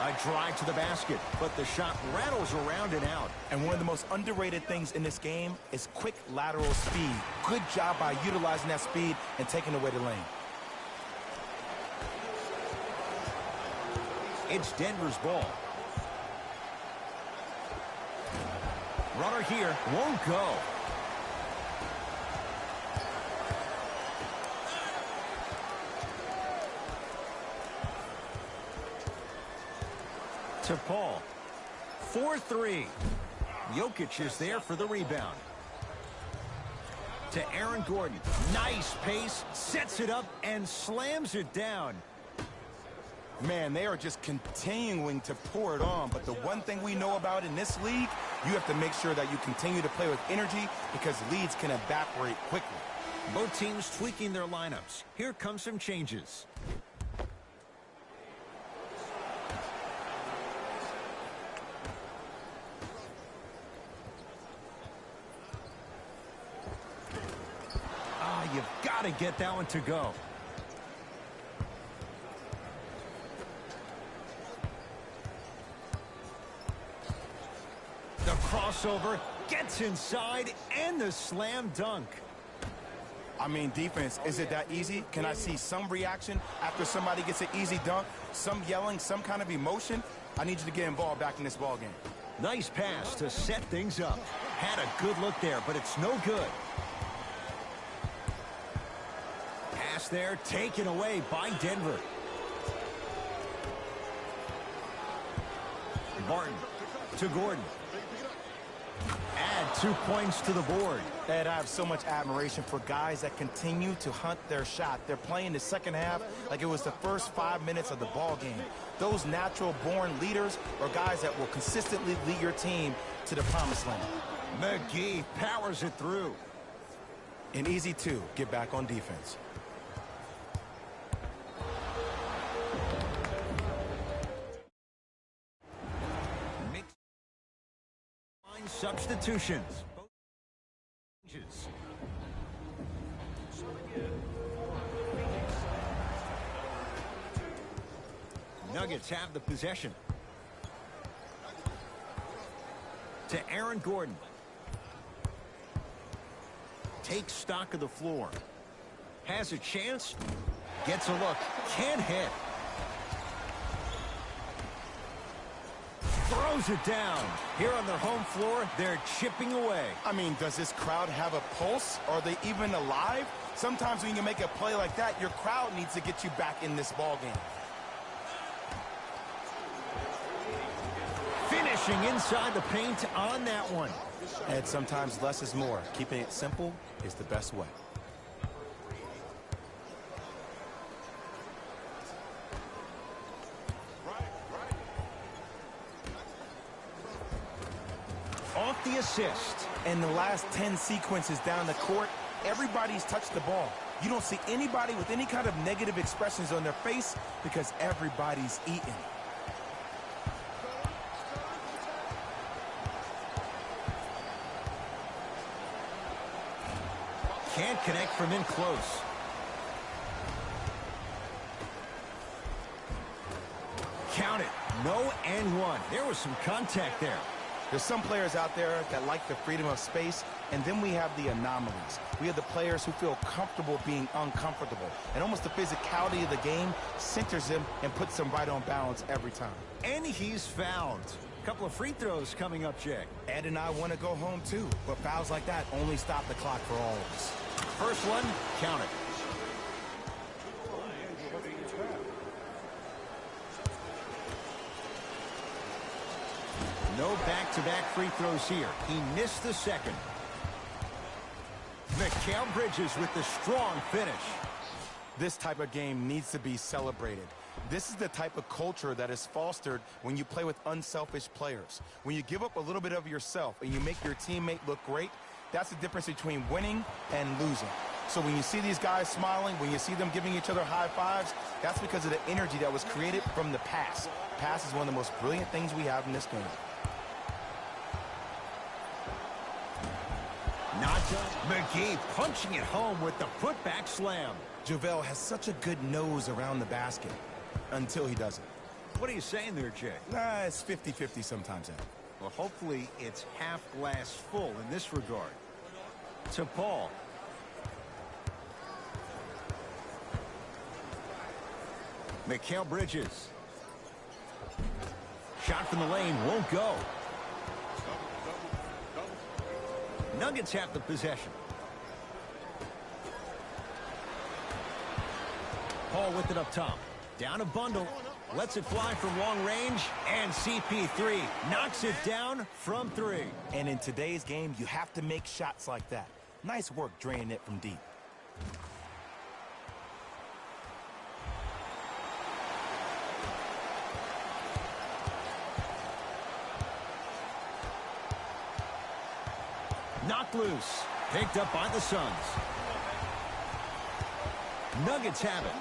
A drive to the basket, but the shot rattles around and out. And one of the most underrated things in this game is quick lateral speed. Good job by utilizing that speed and taking away the lane. It's Denver's ball. Runner here won't go. To Paul. 4-3. Jokic is there for the rebound. To Aaron Gordon. Nice pace. Sets it up and slams it down. Man, they are just continuing to pour it on. But the one thing we know about in this league, you have to make sure that you continue to play with energy because leads can evaporate quickly. Both teams tweaking their lineups. Here come some changes. You've got to get that one to go. The crossover gets inside and the slam dunk. I mean, defense, is it that easy? Can I see some reaction after somebody gets an easy dunk? Some yelling, some kind of emotion? I need you to get involved back in this ball game. Nice pass to set things up. Had a good look there, but it's no good. Pass there, taken away by Denver. Barton to Gordon. Add 2 points to the board. Ed, I have so much admiration for guys that continue to hunt their shot. They're playing the second half like it was the first 5 minutes of the ball game. Those natural-born leaders are guys that will consistently lead your team to the promised land. McGee powers it through. And easy, too. Get back on defense. Substitutions. Nuggets have the possession. To Aaron Gordon. Takes stock of the floor. Has a chance. Gets a look. Can't hit. Throws it down. Here on their home floor, they're chipping away. I mean, does this crowd have a pulse? Are they even alive? Sometimes when you make a play like that, your crowd needs to get you back in this ball game. Finishing inside the paint on that one. And sometimes less is more. Keeping it simple is the best way. off the assist. And the last 10 sequences down the court, everybody's touched the ball. You don't see anybody with any kind of negative expressions on their face because everybody's eating. Can't connect from in close. Count it. No and one. There was some contact there. There's some players out there that like the freedom of space, and then we have the anomalies. We have the players who feel comfortable being uncomfortable, and almost the physicality of the game centers them and puts them right on balance every time. And he's fouled. A couple of free throws coming up, Jay. Ed and I want to go home too, but fouls like that only stop the clock for all of us. First one, count it. No back-to-back free throws here. He missed the second. Mikal Bridges with the strong finish. This type of game needs to be celebrated. This is the type of culture that is fostered when you play with unselfish players. When you give up a little bit of yourself and you make your teammate look great, that's the difference between winning and losing. So when you see these guys smiling, when you see them giving each other high fives, that's because of the energy that was created from the pass. Pass is one of the most brilliant things we have in this game. Not McGee punching it home with the putback slam. JaVale has such a good nose around the basket until he doesn't. What are you saying there, Jay? It's 50-50 sometimes, Ed. Well, hopefully it's half glass full in this regard. To Paul. Mikal Bridges. Shot from the lane won't go. Nuggets have the possession. Paul with it up top. Down a bundle. Lets it fly from long range. And CP3 knocks it down from three. And in today's game, you have to make shots like that. Nice work draining it from deep. Knocked loose. Picked up by the Suns. Nuggets have it.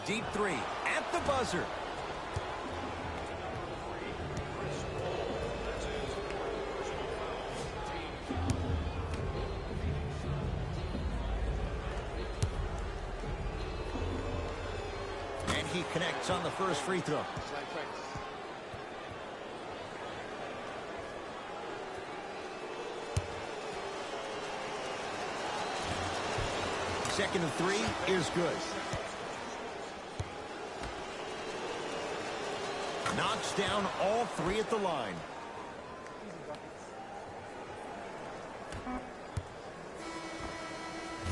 Deep three at the buzzer. And he connects on the first free throw. Second and three is good. Knocks down all three at the line.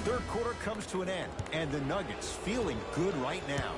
Third quarter comes to an end, and the Nuggets feeling good right now.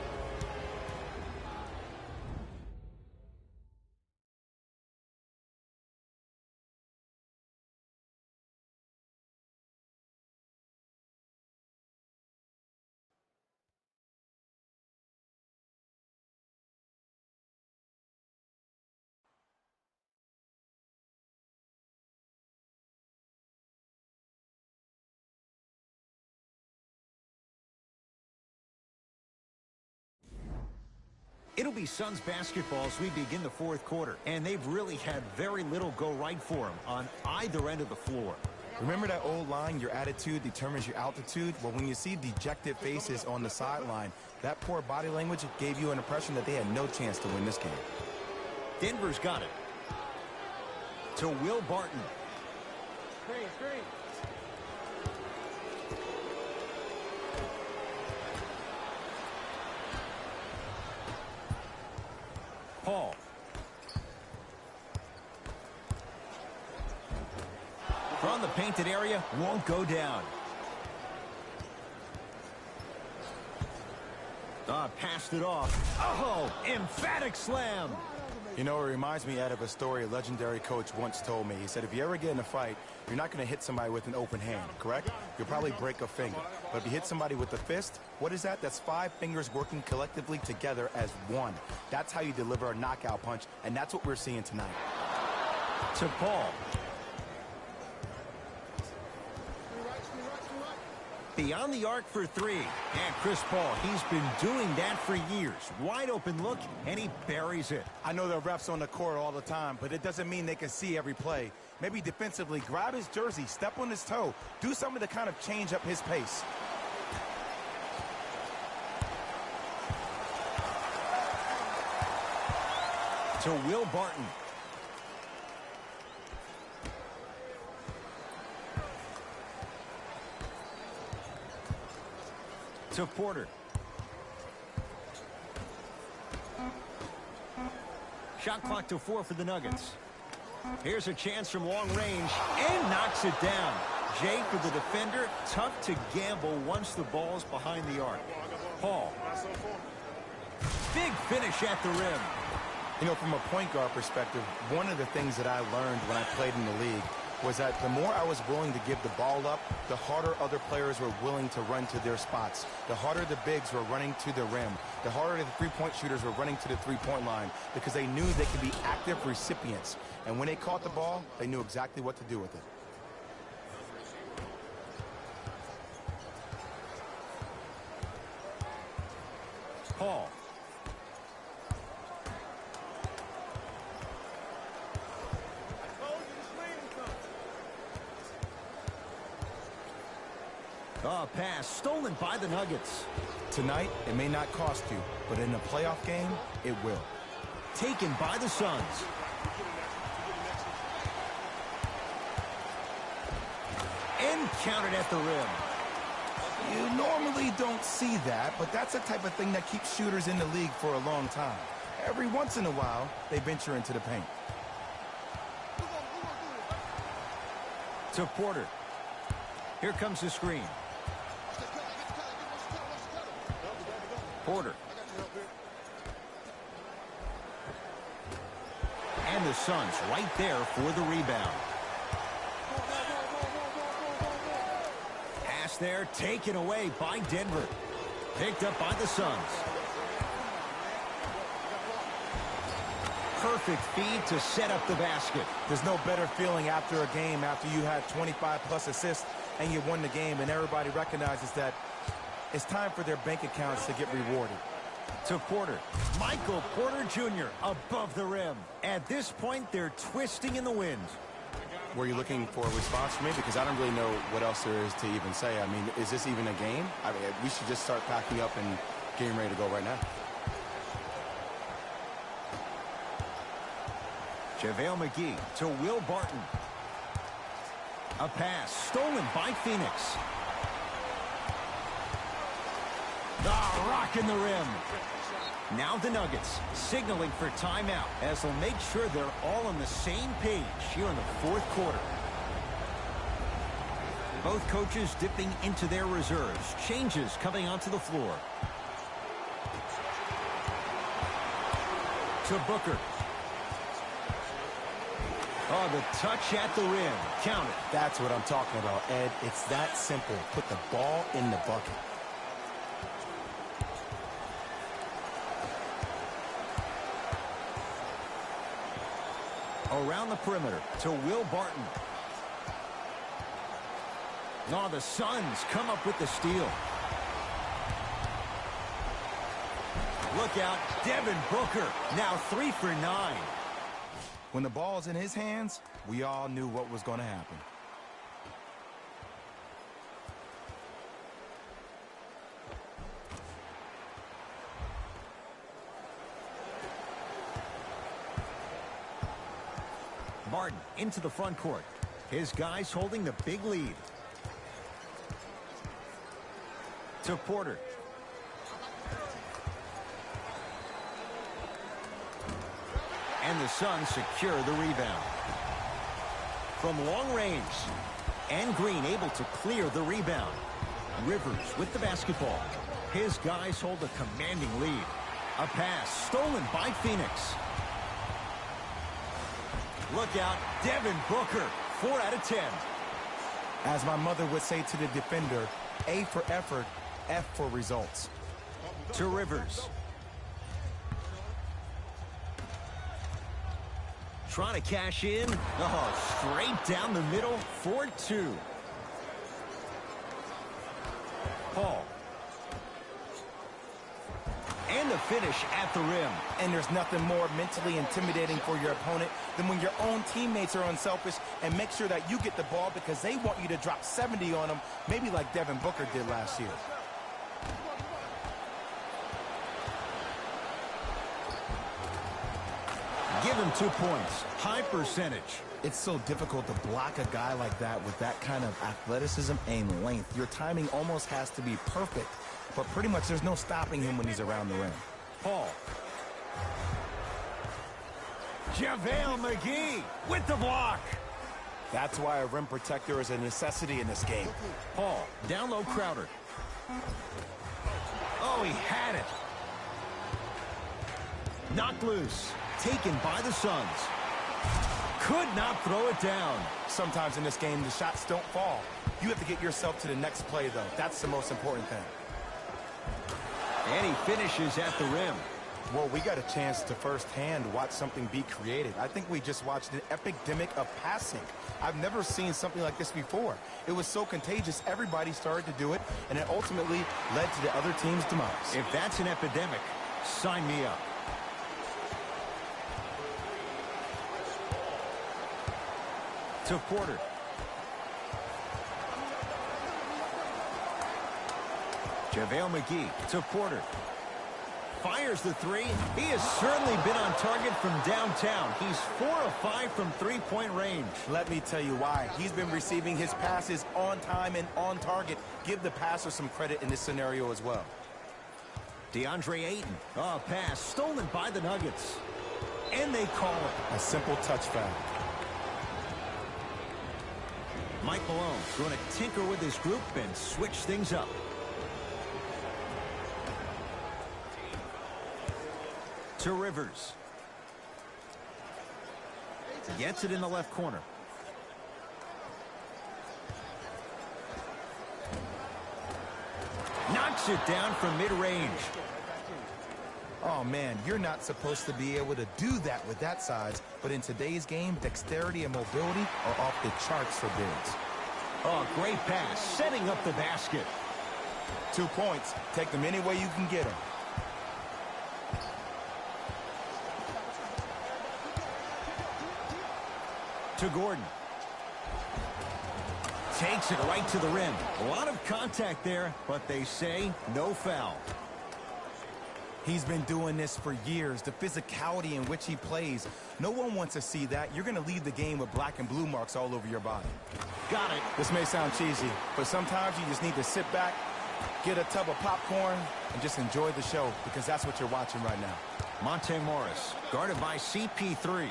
It'll be Suns basketball as we begin the fourth quarter, and they've really had very little go right for them on either end of the floor. Remember that old line, your attitude determines your altitude? Well, when you see dejected faces on the sideline, that poor body language gave you an impression that they had no chance to win this game. Denver's got it. To Will Barton. Screen. Paul. From the painted area, won't go down. Passed it off. Oh, emphatic slam. You know, it reminds me, Ed, of a story a legendary coach once told me. He said, if you ever get in a fight, you're not going to hit somebody with an open hand, correct? You'll probably break a finger. But if you hit somebody with a fist, what is that? That's 5 fingers working collectively together as one. That's how you deliver a knockout punch, and that's what we're seeing tonight. To Paul. Beyond the arc for 3. And Chris Paul, he's been doing that for years. Wide open look, and he buries it. I know the refs on the court all the time, but it doesn't mean they can see every play. Maybe defensively, grab his jersey, step on his toe, do something to kind of change up his pace. To Will Barton. To Porter. Shot clock to 4 for the Nuggets. Here's a chance from long range and knocks it down. Jay, for the defender, tough to gamble once the ball's behind the arc. Paul. Big finish at the rim. You know, from a point guard perspective, one of the things that I learned when I played in the league was that the more I was willing to give the ball up, the harder other players were willing to run to their spots. The harder the bigs were running to the rim. The harder the three-point shooters were running to the three-point line because they knew they could be active recipients. And when they caught the ball, they knew exactly what to do with it. Paul. Pass stolen by the Nuggets. Tonight, it may not cost you, but in a playoff game, it will. Taken by the Suns. And counted at the rim. You normally don't see that, but that's the type of thing that keeps shooters in the league for a long time. Every once in a while, they venture into the paint. To Porter. Here comes the screen. Porter. And the Suns right there for the rebound. Pass there, taken away by Denver. Picked up by the Suns. Perfect feed to set up the basket. There's no better feeling after a game after you had 25-plus assists and you won the game and everybody recognizes that it's time for their bank accounts to get rewarded. To Porter. Michael Porter Jr. above the rim. At this point, they're twisting in the wind. Were you looking for a response from me? Because I don't really know what else there is to even say. I mean, is this even a game? I mean, we should just start packing up and getting ready to go right now. JaVale McGee to Will Barton. A pass stolen by Phoenix. Rock in the rim. Now the Nuggets signaling for timeout as they'll make sure they're all on the same page here in the fourth quarter. Both coaches dipping into their reserves. Changes coming onto the floor. To Booker. Oh, the touch at the rim. Count it. That's what I'm talking about, Ed. It's that simple. Put the ball in the bucket. Around the perimeter to Will Barton. Oh, the Suns come up with the steal. Look out, Devin Booker. Now 3 for 9. When the ball's in his hands, we all knew what was going to happen. Barton into the front court. His guys holding the big lead. To Porter. And the Suns secure the rebound. From long range. And Green able to clear the rebound. Rivers with the basketball. His guys hold a commanding lead. A pass stolen by Phoenix. Look out, Devin Booker, 4 out of 10. As my mother would say to the defender, A for effort, F for results. To Rivers. Trying to cash in. Oh, straight down the middle for 2. Paul. And the finish at the rim. And there's nothing more mentally intimidating for your opponent than when your own teammates are unselfish and make sure that you get the ball because they want you to drop 70 on them, maybe like Devin Booker did last year. Give him 2 points. High percentage. It's so difficult to block a guy like that with that kind of athleticism and length. Your timing almost has to be perfect, but pretty much there's no stopping him when he's around the rim. Paul. JaVale McGee with the block. That's why a rim protector is a necessity in this game. Paul, down low Crowder. Oh, he had it. Knocked loose. Taken by the Suns. Could not throw it down. Sometimes in this game, the shots don't fall. You have to get yourself to the next play, though. That's the most important thing. And he finishes at the rim. Well, we got a chance to firsthand watch something be created. I think we just watched an epidemic of passing. I've never seen something like this before. It was so contagious, everybody started to do it, and it ultimately led to the other team's demise. If that's an epidemic, sign me up. To Porter. JaVale McGee to Porter. Fires the 3. He has certainly been on target from downtown. He's 4 of 5 from three-point range. Let me tell you why. He's been receiving his passes on time and on target. Give the passer some credit in this scenario as well. DeAndre Ayton. Oh, pass stolen by the Nuggets. And they call it. A simple touch foul. Mike Malone going to tinker with his group and switch things up. To Rivers. Gets it in the left corner. Knocks it down from mid-range. Oh, man, you're not supposed to be able to do that with that size, but in today's game, dexterity and mobility are off the charts for bigs. Oh, great pass, setting up the basket. 2 points. Take them any way you can get them. To Gordon. Takes it right to the rim. A lot of contact there, but they say no foul. He's been doing this for years. The physicality in which he plays. No one wants to see that. You're going to leave the game with black and blue marks all over your body. Got it. This may sound cheesy, but sometimes you just need to sit back, get a tub of popcorn, and just enjoy the show, because that's what you're watching right now. Monte Morris, guarded by CP3.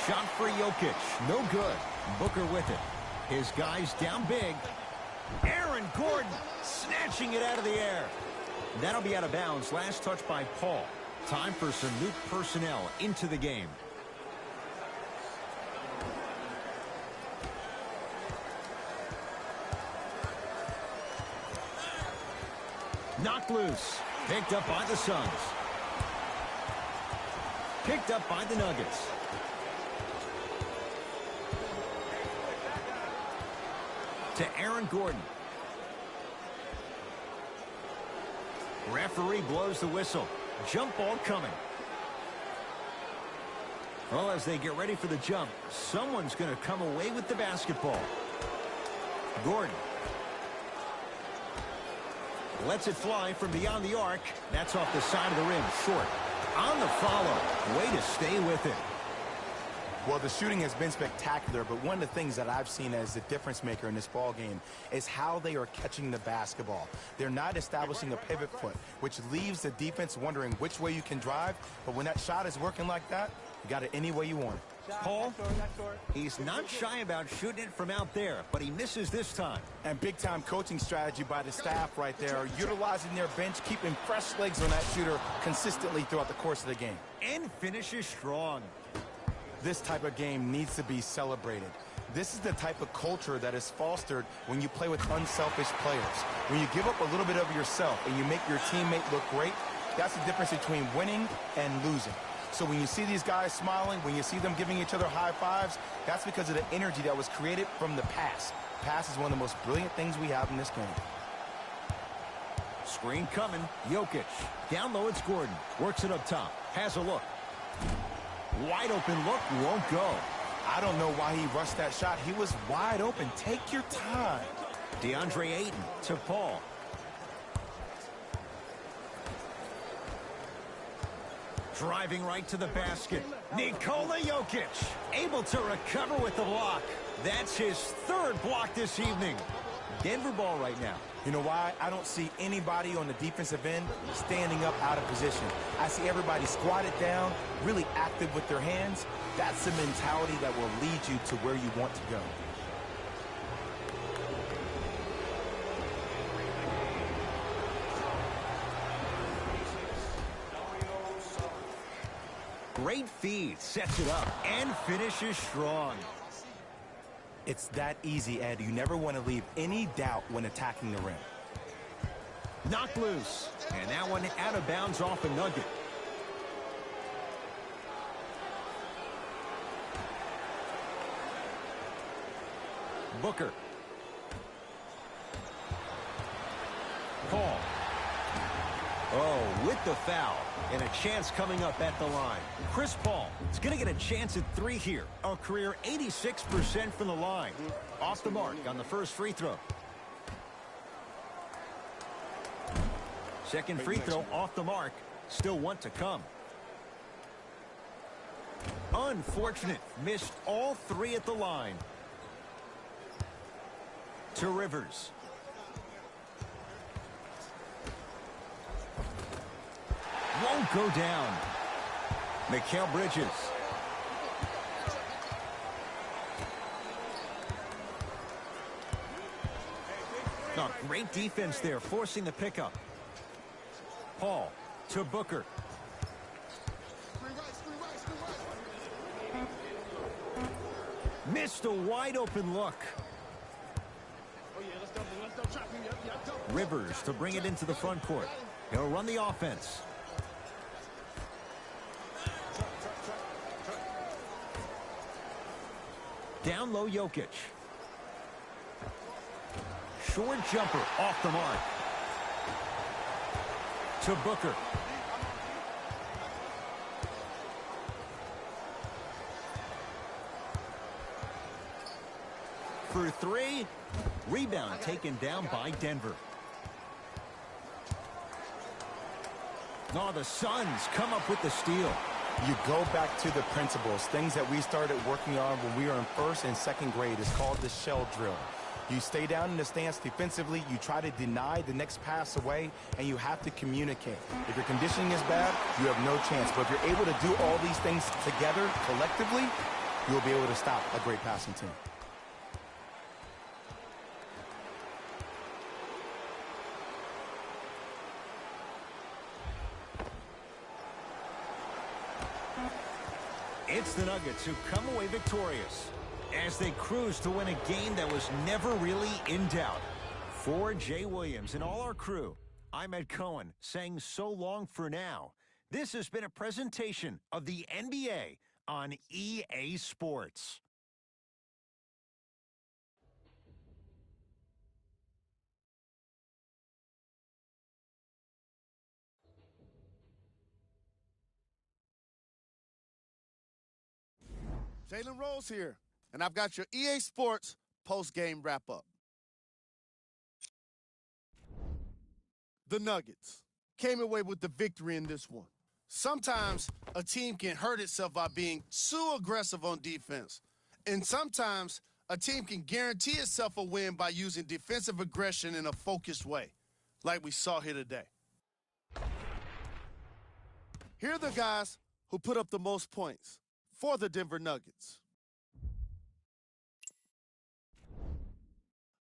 Shot for Jokic. No good. Booker with it. His guys down big. Aaron Gordon snatching it out of the air. That'll be out of bounds. Last touch by Paul. Time for some new personnel into the game. Knocked loose. Picked up by the Suns. Picked up by the Nuggets. To Aaron Gordon. Referee blows the whistle. Jump ball coming. Well, as they get ready for the jump, someone's going to come away with the basketball. Gordon. Lets it fly from beyond the arc. That's off the side of the rim. Short. On the follow. Way to stay with it. Well, the shooting has been spectacular, but one of the things that I've seen as the difference maker in this ball game is how they are catching the basketball. They're not establishing a pivot foot, which leaves the defense wondering which way you can drive, but when that shot is working like that, you got it any way you want it. Paul, he's not shy about shooting it from out there, but he misses this time. And big-time coaching strategy by the staff right there, utilizing their bench, keeping fresh legs on that shooter consistently throughout the course of the game. And finishes strong. This type of game needs to be celebrated. This is the type of culture that is fostered when you play with unselfish players. When you give up a little bit of yourself and you make your teammate look great, that's the difference between winning and losing. So when you see these guys smiling, when you see them giving each other high fives, that's because of the energy that was created from the pass. Pass is one of the most brilliant things we have in this game. Screen coming. Jokic. Down low, it's Gordon. Works it up top. Has a look. Wide open look. Won't go. I don't know why he rushed that shot. He was wide open. Take your time. DeAndre Ayton to Paul. Driving right to the basket. Nikola Jokic able to recover with the block. That's his third block this evening. Denver ball right now. You know why? I don't see anybody on the defensive end standing up out of position. I see everybody squatted down, really active with their hands. That's the mentality that will lead you to where you want to go. Great feed, sets it up, and finishes strong. It's that easy, Ed. You never want to leave any doubt when attacking the rim. Knocked loose, and that one out of bounds off a nugget. Booker. Paul. Oh, with the foul. And a chance coming up at the line. Chris Paul is going to get a chance at 3 here. A career 86% from the line. Off the mark on the first free throw. Second free throw off the mark. Still one to come. Unfortunate. Missed all 3 at the line. To Rivers. Won't go down. Mikal Bridges. Oh, great defense there, forcing the pickup. Paul to Booker. Missed a wide open look. Rivers to bring it into the front court. He'll run the offense. Down low, Jokic. Short jumper off the mark. To Booker. For 3. Rebound taken down by Denver. Oh, the Suns come up with the steal. You go back to the principles, things that we started working on when we were in first and second grade. It's called the shell drill. You stay down in the stance defensively, you try to deny the next pass away, and you have to communicate. If your conditioning is bad, you have no chance. But if you're able to do all these things together, collectively, you'll be able to stop a great passing team. It's the Nuggets who come away victorious as they cruise to win a game that was never really in doubt. For Jay Williams and all our crew, I'm Ed Cohen saying so long for now. This has been a presentation of the NBA on EA Sports. Jalen Rose here, and I've got your EA Sports post-game wrap-up. The Nuggets came away with the victory in this one. Sometimes a team can hurt itself by being too aggressive on defense, and sometimes a team can guarantee itself a win by using defensive aggression in a focused way, like we saw here today. Here are the guys who put up the most points. for the Denver Nuggets.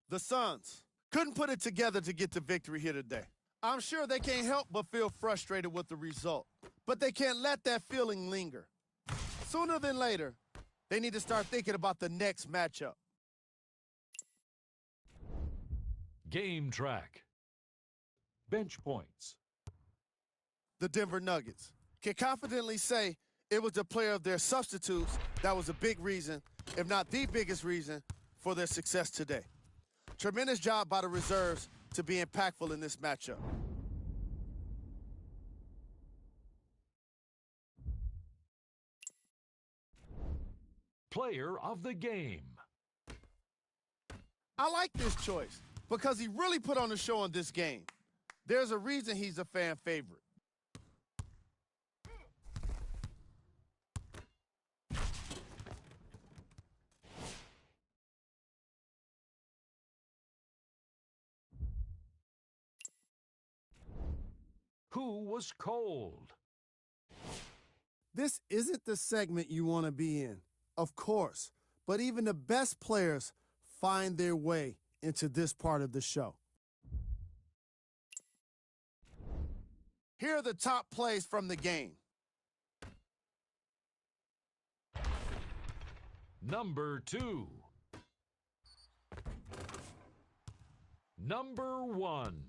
The Suns couldn't put it together to get the victory here today. I'm sure they can't help but feel frustrated with the result, but they can't let that feeling linger. Sooner than later, they need to start thinking about the next matchup. Game track. Bench points. The Denver Nuggets can confidently say it was the player of their substitutes that was a big reason, if not the biggest reason, for their success today. Tremendous job by the reserves to be impactful in this matchup. Player of the game. I like this choice because he really put on the show in this game. There's a reason he's a fan favorite. Who was cold? This isn't the segment you want to be in, of course, but even the best players find their way into this part of the show. Here are the top plays from the game. Number 2. Number 1.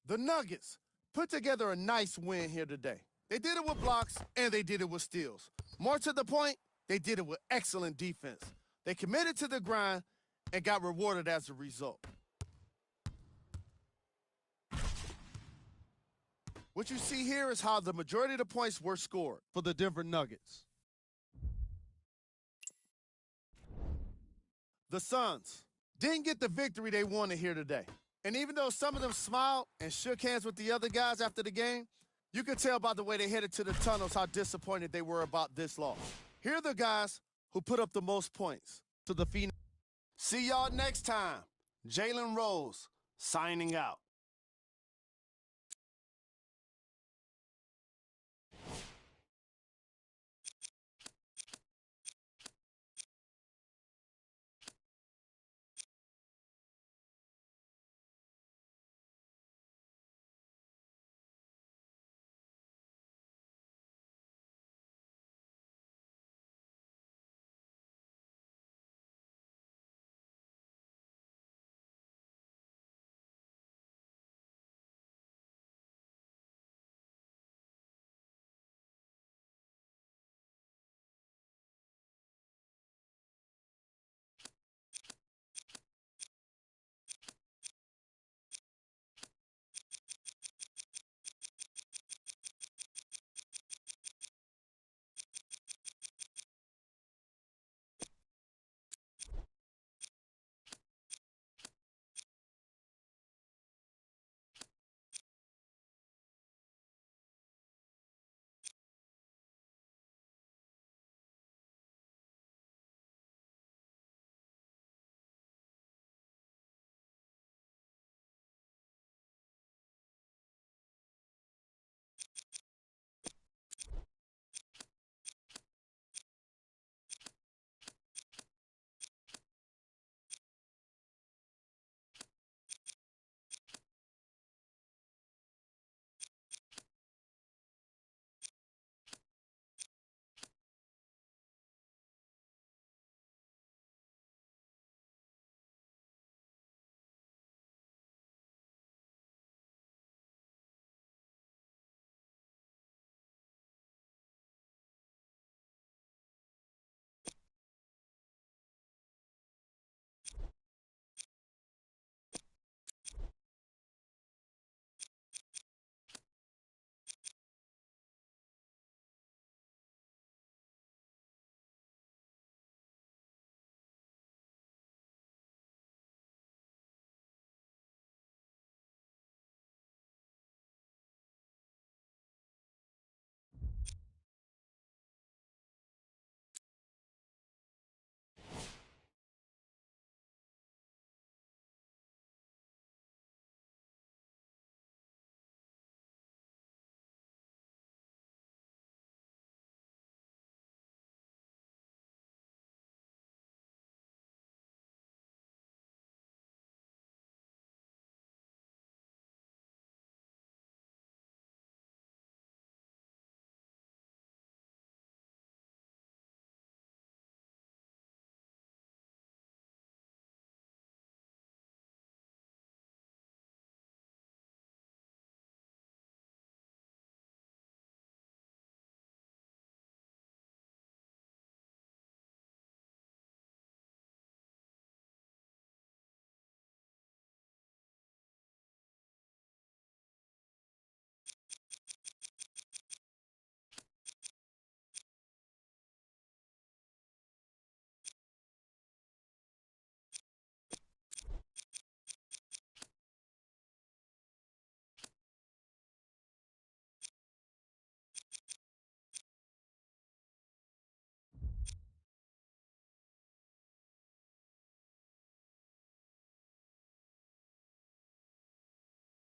The Nuggets put together a nice win here today. They did it with blocks, and they did it with steals. More to the point, they did it with excellent defense. They committed to the grind and got rewarded as a result. What you see here is how the majority of the points were scored for the Denver Nuggets. The Suns didn't get the victory they wanted here today. And even though some of them smiled and shook hands with the other guys after the game, you could tell by the way they headed to the tunnels how disappointed they were about this loss. Here are the guys who put up the most points to the Phoenix. See y'all next time. Jalen Rose signing out.